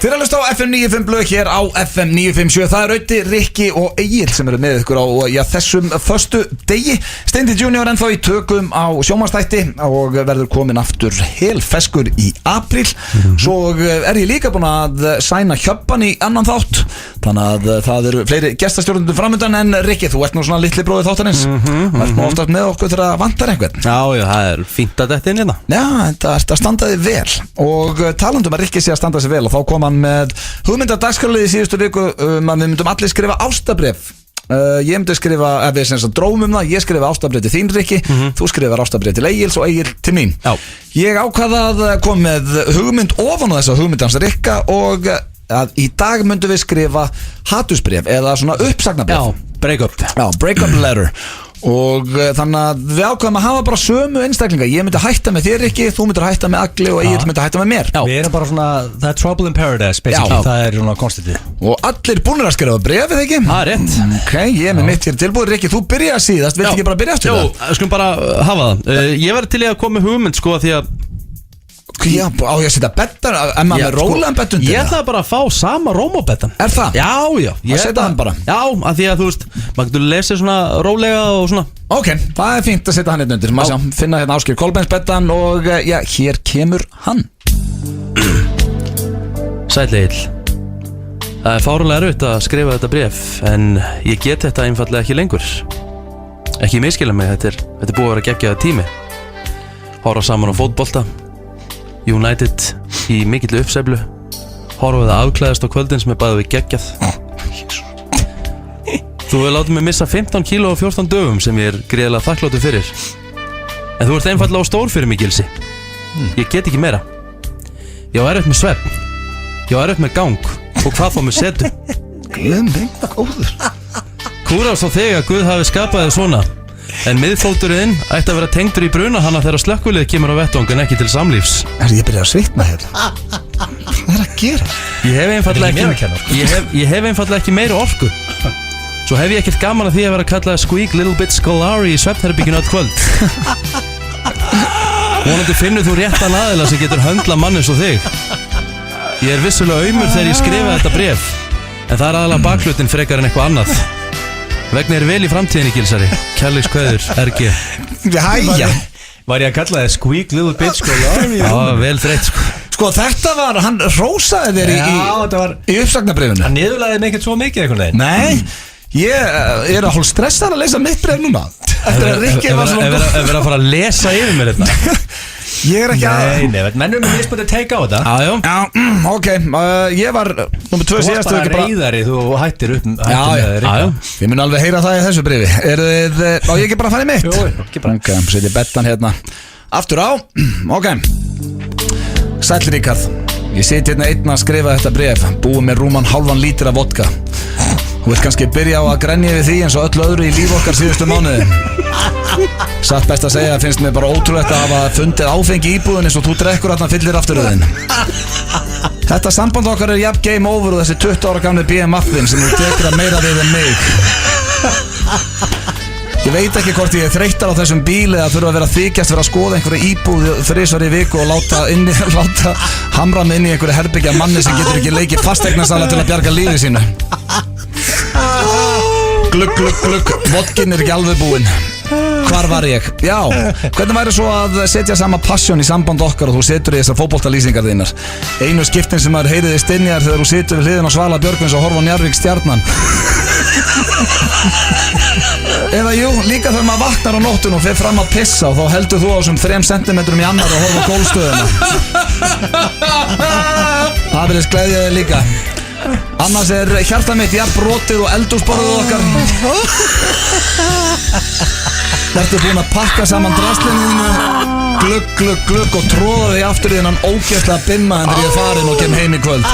Þið að hlusta á FM 95 blöð hér á FM 957. Það Rauti, Rikki og Egil sem eru með ykkur á þessum föstu degi. Steindi Junior ennþá í tökum á sjónvarpsþætti og verður komin aftur helfeskur í apríl. Svo ég líka búin að sæna Hjöbban í annan þátt. Þannig að það eru fleiri gestastjórnendur framöndan. En Rikki, þú ert nú svona litli bróðið þáttarins. Það ert nú oftast með okkur þegar það vantar einhvern. Já, það fínt að þetta inn hérna. Já, þetta ert að standa þig vel. Og talandum að Rikki sé að standa sig vel og þá kom hann með hugmyndadagskrárlið í síðustu viku að við myndum allir skrifa ástarbréf. Ég myndi skrifa, ef við sem drómum það, ég skrifa ástarbréf til þín Rikki, þú skrifar ástarbréf til Egils og Egil til mín. Já. Ég ákvað að koma með hugmynd ofan á þessa hugmyndans Rikka og að í dag myndum við skrifa hatusbréf eða svona uppsagnarbréf. Já, break up letter. Og þannig að við ákvæðum að hafa bara sömu einstaklinga. Ég myndi hætta með þér Rikki, þú myndir hætta með Agli og Egil myndi hætta með mér. Við erum bara svona, það trouble in paradise basically. Það svona konstitið. Og allir búinir að skrifa brefið ekki? Það rétt. Ok, ég er með mitt hér tilbúið. Rikki, þú byrjaði síðast, vilt ekki bara byrja aftur það? Jú, skulum bara hafa það. Ég verði til í að koma með hugmynd sko því að Já, á ég að setja bettan, emma með rólegan bett undir. Ég ætlaði bara að fá sama rómobettan. Er það? Já. Að setja hann bara? Já, af því að þú veist, maður getur lesið svona rólega og svona. Ok, það fínt að setja hann hérna undir. Maður sjá, finna hérna Ásgeir Kolbeins bettan og hér kemur hann. Sæll Egill. Það fáránlega erfitt að skrifa þetta bréf, en ég get þetta einfallega ekki lengur. Ekki miskilja mig, þetta er búið að vera geggjaður tími. Horfa saman á fótbolta. United í mikill uppseflu. Horfið að afklæðast á kvöldin sem bæði við geggjað. Þú hefur látið mig missa 15 kíló á 14 dögum sem ég greiðlega þakkláttur fyrir. En þú ert einfallega á stór fyrir mig, Gilsi. Ég get ekki meira. Ég á erfitt með svefn. Ég á erfitt með gang. Og hvað þá með setu. Guð minn góður. Kúrast á þig að Guð hafi skapað þig svona. En miðfóturinn ætti að vera tengdur í bruna hana þegar slökkvilið kemur á vettvang en ekki til samlífs. Ég byrja að svitna hérna. Hvað að gera? Ég hef einfallega ekki meira orku. Svo hef ég ekkert gaman að því að vera að kalla Squeak Little Bit Scolari í svefnherberginu öll kvöld. Vonandi finnur þú réttan aðila sem getur höndla mann eins og þig. Ég er vissulega aumur þegar ég skrifa þetta bréf, en það er aðalega baklutin frekar en eitthvað annað. Vegna vel í framtíðinni, Gilsari. Kærleiks kveður, RG. Jæja. Var ég að kalla það Squeak Little Bitch Scolari? Já, vel þreytt sko. Þetta var, hann rósaði þér í uppsagnabrifinu. Hann niðurlæði mig ekkert svo mikið eitthvað neginn. Nei, ég er að hálf stressað að lesa mitt brif núna. Eftir að Rikki var svona góð. Ef við að fara að lesa yfir mér þetta. Ég er ekki að Nei, mennum við misbúin að take á þetta. Já, ok, ég var nummer 2 síðast. Þú varst bara reyðari, þú hættir upp. Já, ég mun alveg heyra það í þessu brifi. Á ég ekki bara að fara í mitt? Jú, ekki bara. Ok, setjum bettan hérna aftur á. Ok. Sæll Ríkard. Ég seti hérna einn að skrifa þetta brif. Búið með rúman halvan lítra vodka. Þú vilt kannski byrja á að grenja við því eins og öllu öðru í líf okkar síðustu mánuði. Satt best að segja, finnst mér bara ótrúlegt að hafa fundið áfengi í íbúðin eins og þú drekkur þarna fyllir afturöðin. Þetta samband okkar er jafn game over og þessi 20 ára gamli BMF-in sem þú dekra meira við en mig. Ég veit ekki hvort ég er þreyttar á þessum bíl eða þurfa að vera þykjast fyrir að skoða einhverja íbúð 3 í viku og láta hamra mig inn í einhverju herbyggja manni sem getur ekki leikið fasteignarsala til að bjarga lífi sínu. Glugg, glugg, glugg, vodkin er ekki alveg búinn. Hvar var ég? Já, hvernig væri svo að setja sama passion í samband okkar og þú setur í þessar fótboltalýsingar þínar? Einu skiptin sem maður heyriði stinjar þegar þú situr við hliðin á Svala Björgvins og horfa á Njarðvík Stjarnan. Eða jú, líka þegar maður vaknar á nóttun og fer fram að pissa og þá heldur þú á þessum 3 cm í annar og horfa á gólstöðuna. Það vilja gleðja þig líka. Annars er hjarta mitt jafn brotið og eldhúsborðið okkar. Ertu búinn að pakka saman draslinu þínu, glugg, glugg, glugg og tróða þig aftur í þennan ógeðslega bimma en þegar ég er farin og kem heim í kvöld.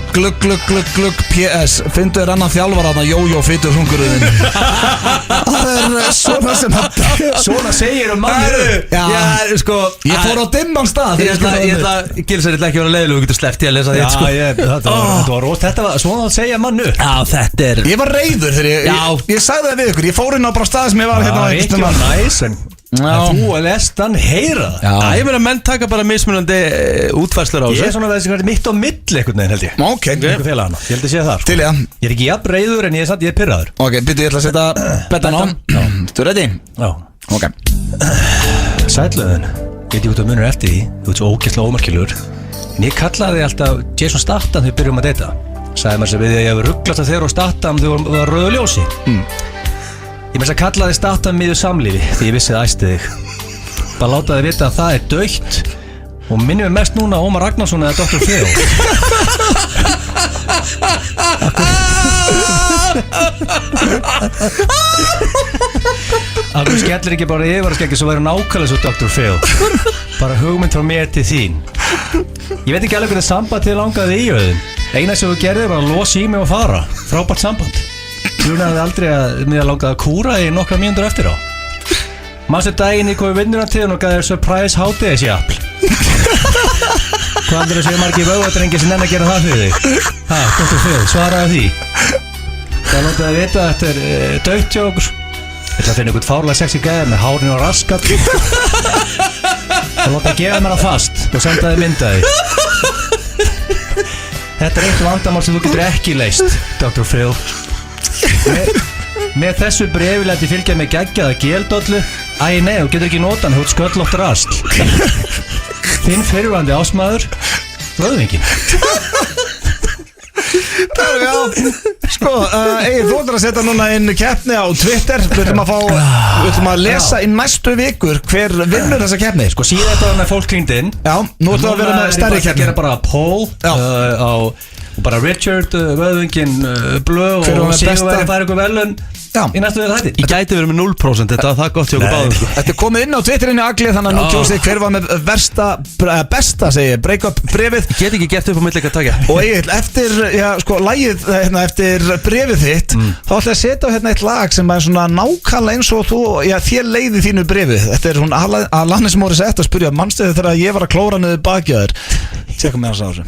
Glugg, glugg, glugg, glugg, PS. Fyndu þér annan þjálfara þarna, jójó, fytur hungurðin. Það er svona sem svona segir manni. Já, sko, ég fór á dimman stað. Ég ætla, Gilsar, ég ætla ekki að vera leiðilega, þú getur sleppt í að lesa þetta, sko. Þetta var svona að segja mannu. Já, þetta er Ég var reiður þegar ég sagði það við ykkur. Ég fór inn á bara stað sem ég var hérna. Ekki var næs, en Þú lest hann heyra það. Ég meina menn taka bara mismunandi útfærslur á þessu. Ég svona þessi mitt á milli einhvern veginn held ég. Ok. Ég held að sé það Til ég Ég ekki jafn reiður en ég er pirraður. Ok, byrju ég ætla að setja betan á. Þú ready? Já. Ok. Sætlöðun, veit ég út af munur eftir því. Þú ert svo ógeðslega ómerkilegur. En ég kallaði alltaf Jason Statham þegar við byrjum að deyta. Sagði mér sem við að ég hefur rugglast að þeir og Statham þegar við var rauðu ljósi. Ég með þess að kallaði Statham miður samlífi því ég vissi það æsti þig. Bara láta þið vita að það er dautt og minnum við mest núna Ómar Ragnarsson eða Dr. Phil. Þú skellir ekki bara yfir að skeggi svo væri nákvæmlega svo Dr. Phil. Bara hugmynd frá mér til þín. Ég veit ekki alveg hvernig samband þið langaði í auðin. Eina sem þú gerði var að losa í mig og fara. Frábært samband. Grunaði aldrei að mér langaði að kúra í nokkra mínútur eftir á. Manstu daginn ég kom í vinnunartíðun og gaf þér surprise hátíðisjafl. Hvað andur þessu margir vöðvatrengi sem nenn að gera það fyrir þig? Dr. Phil, svaraði því. Það látaði að vita að þetta er dautt hjá okkur. Ég ætla að finna einhvern fárlega sexy gæði með hárinu og raskat. Það látaði að gefa mér það fast og sendaði myndaði. Þetta er eitt vandamál sem þú getur ekki leyst, Dr. Phil. Með þessu bréfi læti fylgja með geggjaða geldollu. Æ nei, þú getur ekki notan, þú ert sköllótt rasl. Þinn fyrirvandi ásmaður, Vöðvingin. Sko, þú ætlar að setja núna inn keppni á Twitter. Við ætlum að lesa í næstu vikur hver vinnur þessa keppni. Sko síðan þetta var með fólk kringt inn. Já, nú ætlum að vera með stærri keppni. Ég gera bara poll á bara Richard, Vöðvingin, Blöð og Sigurveri fær eitthvað velun í næstu við þetta. Ég gæti verið með 0%, þetta var það gott hjá okkur báðum. Þetta er komið inn á Twitterinu Agli, þannig að nú kjósið hver var með besta break-up brefið. Ég get ekki gett upp á milli ekki að taka. Og Egill, eftir, lagið eftir brefið þitt, þá ætla ég að setja á eitt lag sem er svona nákvæmlega eins og þú, þér leiði þínu brefið. Þetta er hún Alanis Morissette að spyrja, manstu þegar ég var að klóra niður bakjaður. Tjekkum með hans á þessu.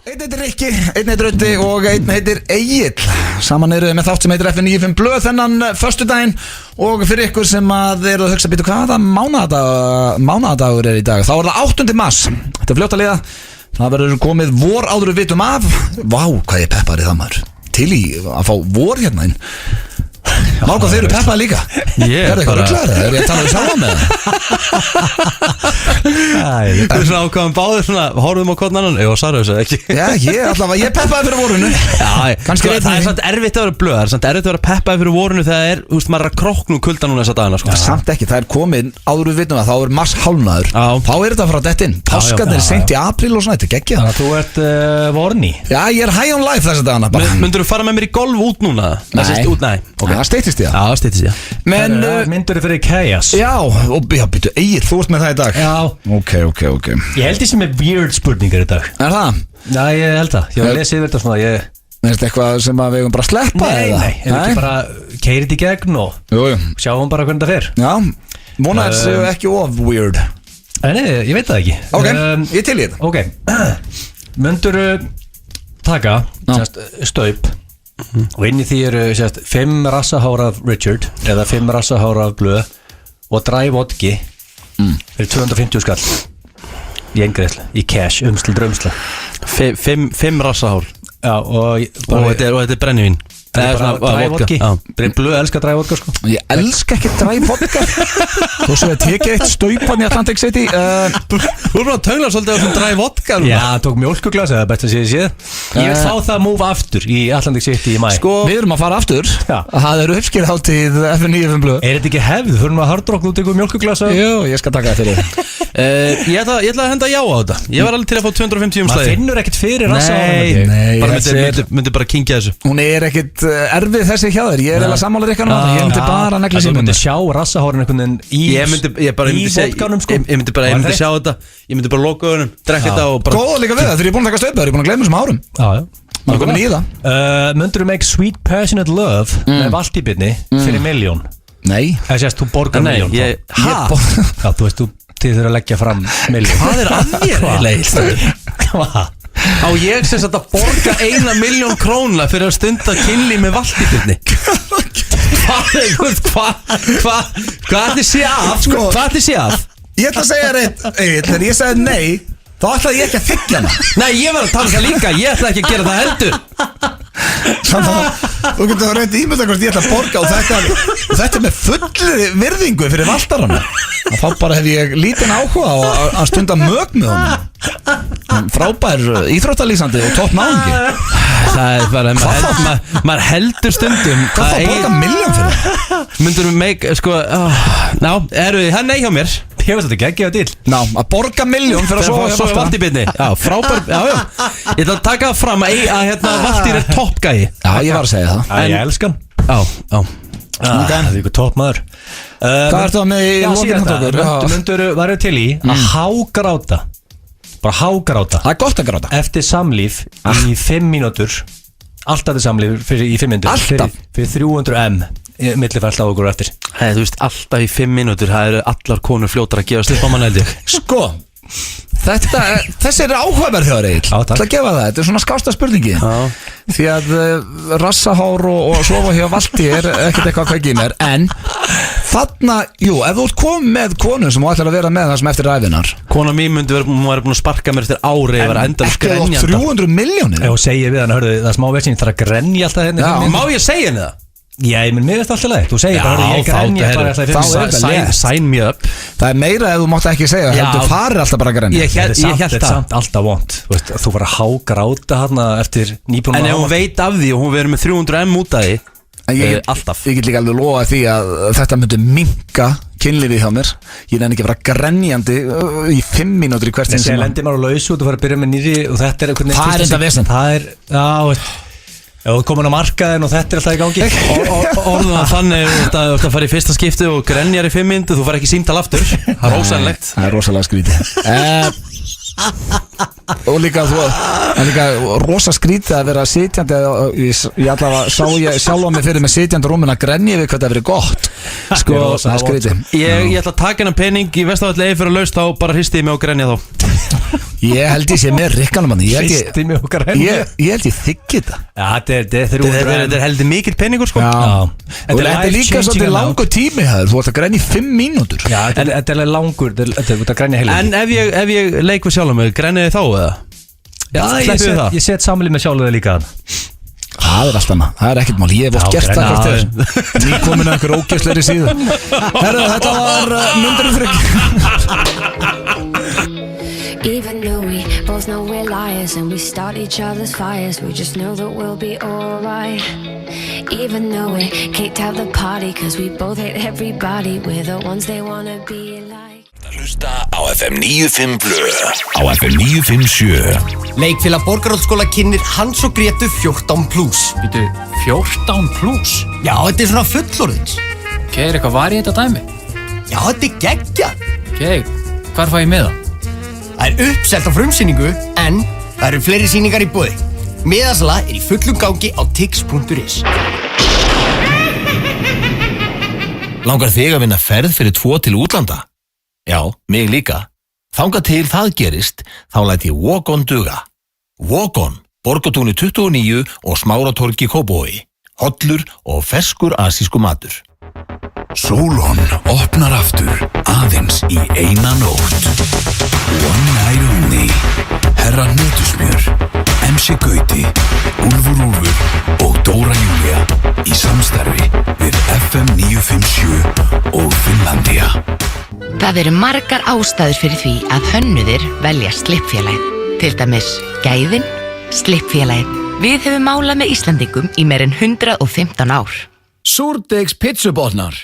Einn heitir Rikki, einn heitir Öddi og einn heitir Egill. Saman eru með þátt sem heitir F95 Blöð þennan föstudaginn. Og fyrir ykkur sem að eru að hugsa býtu hvaða mánadagur er í dag, þá er það 8. mars. Þetta er fljótt að liða. Það verður komið vor áður við vitum af. Vá, hvað ég peppar í það maður. Til í að fá vor hérna inn. Máka þeir eru peppaði líka. Er það eitthvað rugglaður? Er ég að tala um sjálfa með það? Þú er svona ákvæðan báður svona, horfum á hvern annan. Jú, svarðu þessu ekki. Já, ég peppaði fyrir vorunu. Það er samt erfitt að vera blöð. Það er samt erfitt að vera peppaði fyrir vorunu þegar það er, þú veist, maður er að krokna kulda núna þessa dagina. Samt ekki, það er komið áður við vitum að þá er mars hálfnaður. Þá er þetta að fara að detta inn. Páskarnir er seint í apríl og svona, þetta er geggjað. Þannig að þú ert vorni. Já, ég er high on life þessa dagana. Myndur þú fara með mér í golf út núna? Nei. Það styttist í það. Já, styttist í það. Men myndur þið fyrir Chaos? Já, og býtu, Egill, þú ert með það í dag. Já. Ok. Ég held því sem er weird spurningar í dag. Er það? Já, ég held það. Ég var að lesa yfir þetta svona, Er þetta eitthvað sem við eigum bara að sleppa? Nei, ef við ekki bara keyrir þetta í gegn og sjáum bara hvernig það fer. Já, vonaði séu ekki of weird. Nei, ég veit það ekki. Ok, ég til í þetta. Ok, myndur taka staup og inn í því eru 5 rassahár af Richard eða 5 rassahár af Blöð og dry vodki fyrir 250 skall í eingreðslu, í cash, drömsla 5 rassahár. Já, og þetta er brennivín. Það er bara dry vodki. Blöð elskar dry vodka sko. Ég elska ekki dry vodka. Þú svo að tekið eitt staupan í Atlantic City. Þú erum bara að töngla svolítið á svona dry vodka. Já, tók mjólkuglas, það er best að séð. Ég vil fá það move aftur í Atlantic City í mæ. Sko, við erum að fara aftur. Það eru uppskýrðháttíð F95 Blöð. Er þetta ekki hefð? Þurfum að hardrock út ykkur mjólkuglasa? Jú, ég skal taka það fyrir. Ég ætla að henda já á þetta. Ég var alveg til að fá 250 umslæði. Maður finnur ekkert fyrir Nei, myndi bara kingja þessu. Hún er ekkert erfið þessi hjá þér. Ég er eiginlega sammála Rikkan á það. Ég myndi bara negla símanum. Þú myndi sjá rassahórin einhvern veginn í vodkanum sko. Ég myndi sjá þetta. Ég myndi bara loka augunum, drekka þetta og bara góða líka við það, þegar ég er búin að taka staupaður. Ég er búin að gleyma þessum árum. Maður komin í það. Myndur þú make sweet passionate love með valtýbirni fyrir $1,000,000? Nei. Það sést, þú borgar $1,000,000. Já, þú veist, þið þurfa að leggja fram $1,000,000. Hvað er að þér eiginlega? Hvað? Á ég sem að borga $1,000,000 fyrir að stunda kynlíf með valtýbirni. Hvað ætli sé af? Sko, hvað ætli sé af? Ég ætla að segja reitt, þegar ég sagði nei, þá ætlaði ég ekki að þykja hana. Nei, ég var að tala það líka, ég ætla ekki að gera það heldur. Þannig að þú getur að reynda ímynda hvort ég ætla að borga og þetta með fullri virðingu fyrir valdarana. Þá bara hef ég lítinn áhuga á að stunda mög með honum. Frábær íþróttalýsandi og topp náðingi. Það er bara, maður heldur stundum. Hvað þá borga milljón fyrir það? Myndur við meik, sko, eru þið, það er nei hjá mér. Ég veist þetta ekki að dýl. Ná, að borga milljón fyrir að sofa Valdi Byrni. Já, frábær, já. Ég ætla að taka það fram að Valdir er toppgæi. Já, ég var að segja það. Ég elskan. Já. Það er ykkur toppmaður. Hvað ertu að með í lokinhandokur? Myndur varu til í að hágráta. Bara hágráta. Það er gott að gráta. Eftir samlíf í 5 mínútur. Alltaf til samlíf í 5 mínútur. Alltaf? Fyrir 300 millifærsla á okkur eftir. Þú veist, alltaf í 5 mínútur. Það eru allar konur fljótar að gefa slip á mann held ég. Sko, þessi er áhugaverð hjá þér Egill. Það að gefa það, þetta er svona skásta spurningi. Því að rassahár og sofa hjá Valdi er ekkert eitthvað hvað ekki mér. En þarna, jú, ef þú ert komið með konu sem þú ætlar að vera með það sem eftir ræfinar. Kona mín myndi hún var búin að sparka mér eftir ári. En ekki á 300 milljónir. Ef þú segir við hann, hörðu, það er smá versin, það er að grenja alltaf henni. Má ég segja henni það? Já, menn mér veist alltaf leið. Þú segir bara, ég grenja sign me up. Það er meira ef þú mátt ekki segja. Þú farir alltaf bara að grenja. Ég held það. Samt alltaf vont. Þú var að hágráta hérna eftir nýbúin. En ef hún veit af því og hún verður með 300 út af því, alltaf. Ég get líka alveg lofa því að þetta myndi minnka kynlífið hjá mér. Ég nefn ekki að vera grenjandi í 5 mínútur í hvert sinn. Þessi lendir maður á lausu og þú fara að byrja með nýri og þetta er eitthvað. Það er enda vesen. Það er, já, veist. Ef þú komin á markaðin og þetta er alltaf í gangi. Orðum að þannig að fara í fyrsta skipti og grenjar í 5 mínútur, þú far ekki símtal aftur. Það er rosalegt. Það er rosalega skrítið. Og líka rosa skrítið að vera sitjandi. Ég allavega sá ég sjálfa mig fyrir með sitjandi rúmin að grenja við hvað það verið gott. Sko, það er skrítið. Ég ætla að taka hennar pening í Vestavalli fyrir að laust, þá bara hristi ég mig og grenja þá. Ég held ég sé með Rikkanum hann. Ég held ég þykki þetta. Já, þetta er heldur mikill peningur sko. Já. Þetta er líka svolítið langur tími hefur. Þú ætti að grenja í 5 mínútur. Já, þetta er langur. Þetta er að grenja heilig. En ef ég leik við sjálf mig, grenja þið þá eða? Já, ég set samlið með sjálf þig líka. Það er allt annað, það er ekkert mál. Ég hef oft gert það hvort þér. Ný komin að einhver ógæsleiri síðu. Herru, þetta var Mundurinn Frigg. Even though we both know we're liars and we start each other's fires, we just know that we'll be alright. Even though we kicked out the party cause we both hate everybody, we're the ones they wanna be like. Hlusta á FM 95 Blö á FM 957. Leikfélag Borgarholtsskóla kynnir Hans og Gretu 14+. Býtu, 14+? Já, þetta er svona fullorðins. Ok, er eitthvað var í þetta dæmi? Já, þetta er geggjað. Ok, hvar fæ ég með það? Það er uppselt á frumsýningu, en það eru fleiri sýningar í boði. Miðasala er í fullum gangi á tix.is. Langar þig að vinna ferð fyrir 2 til útlanda? Já, mig líka. Þangað til það gerist, þá læt ég Walk On duga. Walk On, Borgartúni 29 og Smáratorgi Kópavogi. Hollur og ferskur asísku matur. Solon opnar aftur aðeins í eina nótt. One Night Only, Herra Netusmjör, MC Gauti, Úlfur og Dóra Júlia í samstarfi við FM 957 og Finnlandia. Það eru margar ástæður fyrir því að hönnuðir velja Slippfélagið. Til dæmis gæðin, Slippfélagið. Við hefum málað með Íslandingum í meir en 115 ár. Súrdeigs pizzubotnar.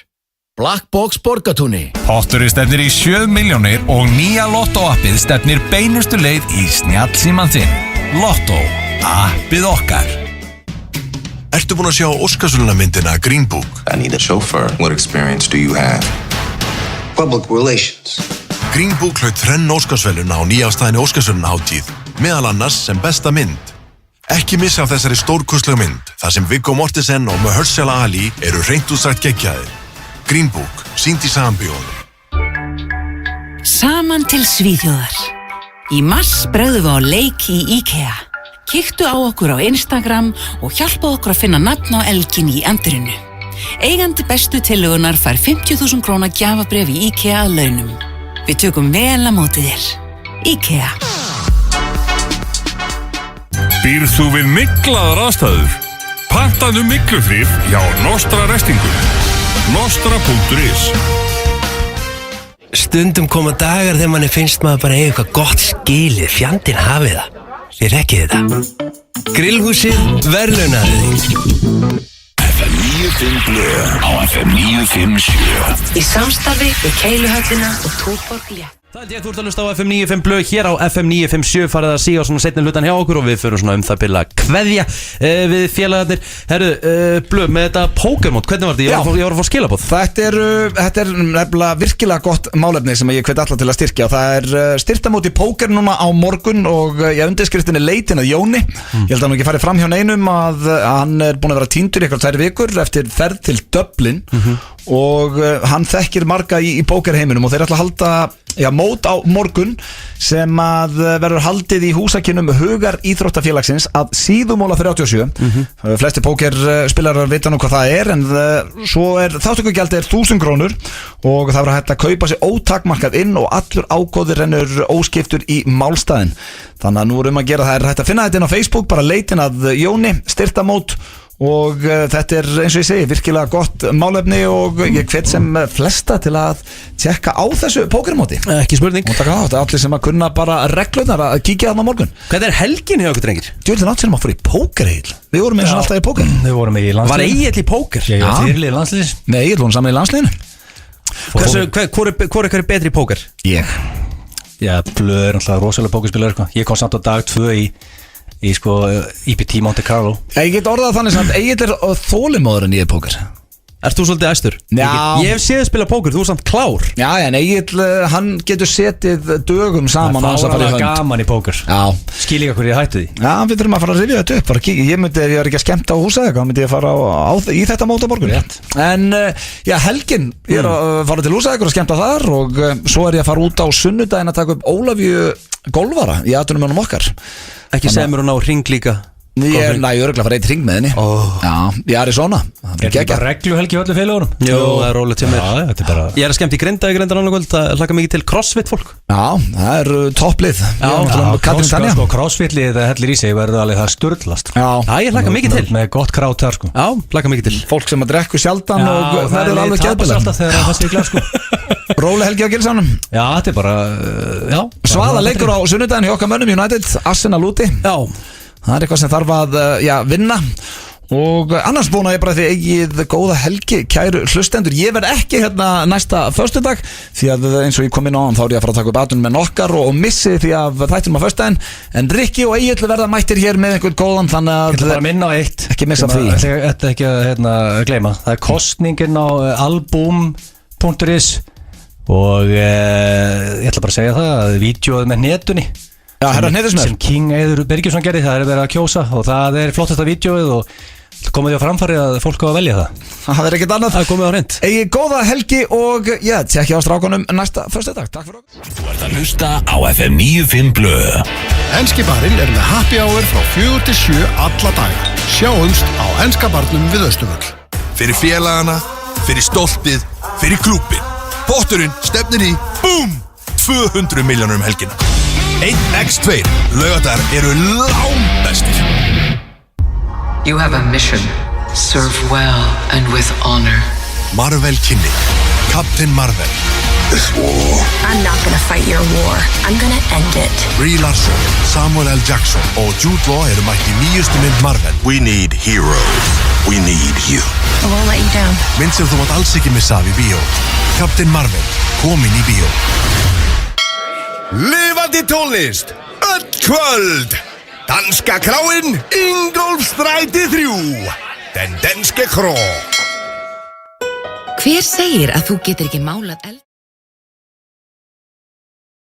Black Box Borgartúni. Potturinn stefnir í 7 milljónir og nýja Lotto-appið stefnir beinustu leið í snjallsímann þinn. Lotto, appið okkar. Ertu búin að sjá Óskarsverðlaunamyndina Green Book? I need a chauffeur. What experience do you have? Public relations. Green Book hlaut 3 Óskarsverðlauna á nýafstæðinni Óskarsverðlaunahátíð, meðal annars sem besta mynd. Ekki missa af þessari stórkostlegu mynd, þar sem Viggo Mortensen og Mahershala Ali eru hreint út sagt geggjaðir. Green Book, sýnd í Sambíónu. Saman til Svíþjóðar. Í mars bregðum við á leik í IKEA. Kíktu á okkur á Instagram og hjálpa okkur að finna nafn á elgin í andirinu. Eigandi bestu tillögunar fær 50.000 króna gjafabréf í IKEA að launum. Við tökum vel á móti þér. IKEA. Býrð þú við myglaðar aðstæður? Pantaðu myglufrið hjá Nostra Restingu. Nostra.is. Stundum koma dagar þegar manni finnst maður bara eiga eitthvað gott skilið, fjandinn hafið það. Þið rekkið þetta. Grillhúsið verðlaunaði þig. FM 95 Blö á FM 957. Í samstarfi við Keiluhöllina og Túborg Létt. Það er ég, þú ert að hlusta á FM 95 Blö hér á FM 957 farið að síga svona setni hlutan hjá okkur og við förum svona það byrja að kveðja við félagarnir. Herru, Blö, með þetta pókermót, hvernig var þetta? Ég var að fá skilabóð. Þetta er nefnilega virkilega gott málefni sem ég hvet alla til að styrkja og það er styrtamót í póker núna á morgun og ég undirskriftin er leitin að Jóni. Ég held að hann ekki farið fram hjá neinum að hann er búin að vera týndur í eitthvað 2 vikur eftir ferð til Dublin og hann þekkir marga í pókerheiminum og þeir ætla að halda mót á morgun sem að verður haldið í húsakinnum Hugar Íþróttafélagsins að Síðumóla 37. Flesti pókerspilarar vita nú hvað það er en svo er þáttökugjaldið 1.000 krónur og það verður hægt að kaupa sér ótakmarkað inn og allur ágóður rennur óskiptur í málstæðin. Þannig að nú að gera það hægt að finna þetta inn á Facebook, bara leitin að Jóni, styrtamót og þetta er eins og ég segi virkilega gott málefni og ég hvet sem flesta til að tjekka á þessu pókermóti. Ekki spurning. Og taka þátt, allir sem að kunna bara reglurnar að kíkja þarna á morgun. Hvernig er helgin hjá okkur drengir? Djúlega nátt sem að fór í pókerheil. Við vorum eins og alltaf í póker. Við vorum í landsliðinu. Var Egill í póker? Ég var fyrirlið landsliðis. Nei, Egill vorum saman í landsliðinu. Hvor er betri í póker? Ég. Já, Blöð er alltaf rosalega pókerspilar. Ég kom samt á dag 2 í sko IPT Monte Carlo. Ég get orðað þannig að Egill er þolinmóður en ég er póker. Ert þú svolítið æstur? Já. Ég hef séð að spila póker, þú er samt klár. Já, en Egill, hann getur setið dögum saman. Það er fáralega gaman í póker. Já. Skil ég hverju ég hættu því. Já, við þurfum að fara að rifja þetta upp. Ég var ekki að skemmta á húsa eitthvað, myndi ég fara í þetta mót á morgun. En já, helgin, ég er að fara til húsa eitthvað og skemmta þar og svo er ég að fara út á sunnudaginn að taka upp Ólafíu golfara í atvinnumönnum okkar. Ekki segja mér hún á hring líka. Ég er örgulega að fara 1 hring með henni. Já, í Arizona. Er þetta bara regluhelgi hjá öllu félagunum? Jú, það er rólegt sem er. Ég er að skemmt í Grindavík reyndar annað kvöld. Það hlakka mikið til crossfit fólk. Já, það er topplið. Já, crossfitlið það hellir í sig verður alveg það sturlast. Já, ég hlakka mikið til. Með gott krát þar sko. Já, hlakka mikið til. Fólk sem að drekku sjaldan og verður alveg geðbilar. Róleg helgi á Gilsanum. Já, þetta er bara, já. Svaða leikur á sunnudaginn hjá okkar mönnum United, Arsenal úti. Já. Það er eitthvað sem þarf að vinna og annars búin að ég bara því eigið góða helgi, kæru hlustendur. Ég verð ekki hérna næsta föstudag því að eins og ég kom inn á hann þá er ég að fara að taka upp atunum með nokkar og missi því að þættinum á föstudaginn en Rikki og Egill verða mættir hér með einhvern góðan þannig að ég ætla bara að minna á eitt ekki missa því. Þetta ekki að gleyma, það er kostningin á album.is og ég ætla bara að segja það að vídeoð með netunni sem King Eiður Birgisson gerði, það er verið að kjósa og það er flottasta vídeoið og komið því á framfæri að fólk á að velja það. Það er ekkert annað. Það er komið á hreint. Egið góða helgi og tjekkja á strákunum næsta föstudag. Takk fyrir okkur. Þú ert að hlusta á FM 95 Blö. Enski barinn er með happy hour frá 4 til 7 alla daga. Sjáumst á Enska barnum við Austurvöll. Fyrir félagana, fyrir stoltið, fyrir klúbbin. Potturinn stefnir í BOOM 200 milljónur helgina. 1x2 laugardagar eru langbestir. You have a mission. Serve well and with honor. Marvel kynning. Captain Marvel. This war. I'm not gonna fight your war. I'm gonna end it. Brie Larson, Samuel L. Jackson og Jude Law eru mætt í nýjustu mynd Marvel. We need heroes. We need you. I won't let you down. Mynd sem þú mátt alls ekki missa af í bíó. Captain Marvel, komin í bíó. Lifandi tónlist, öll kvöld. Danska kráin, Ingólfsstræti 3. Den danske krå. Hver segir að þú getur ekki málað eld?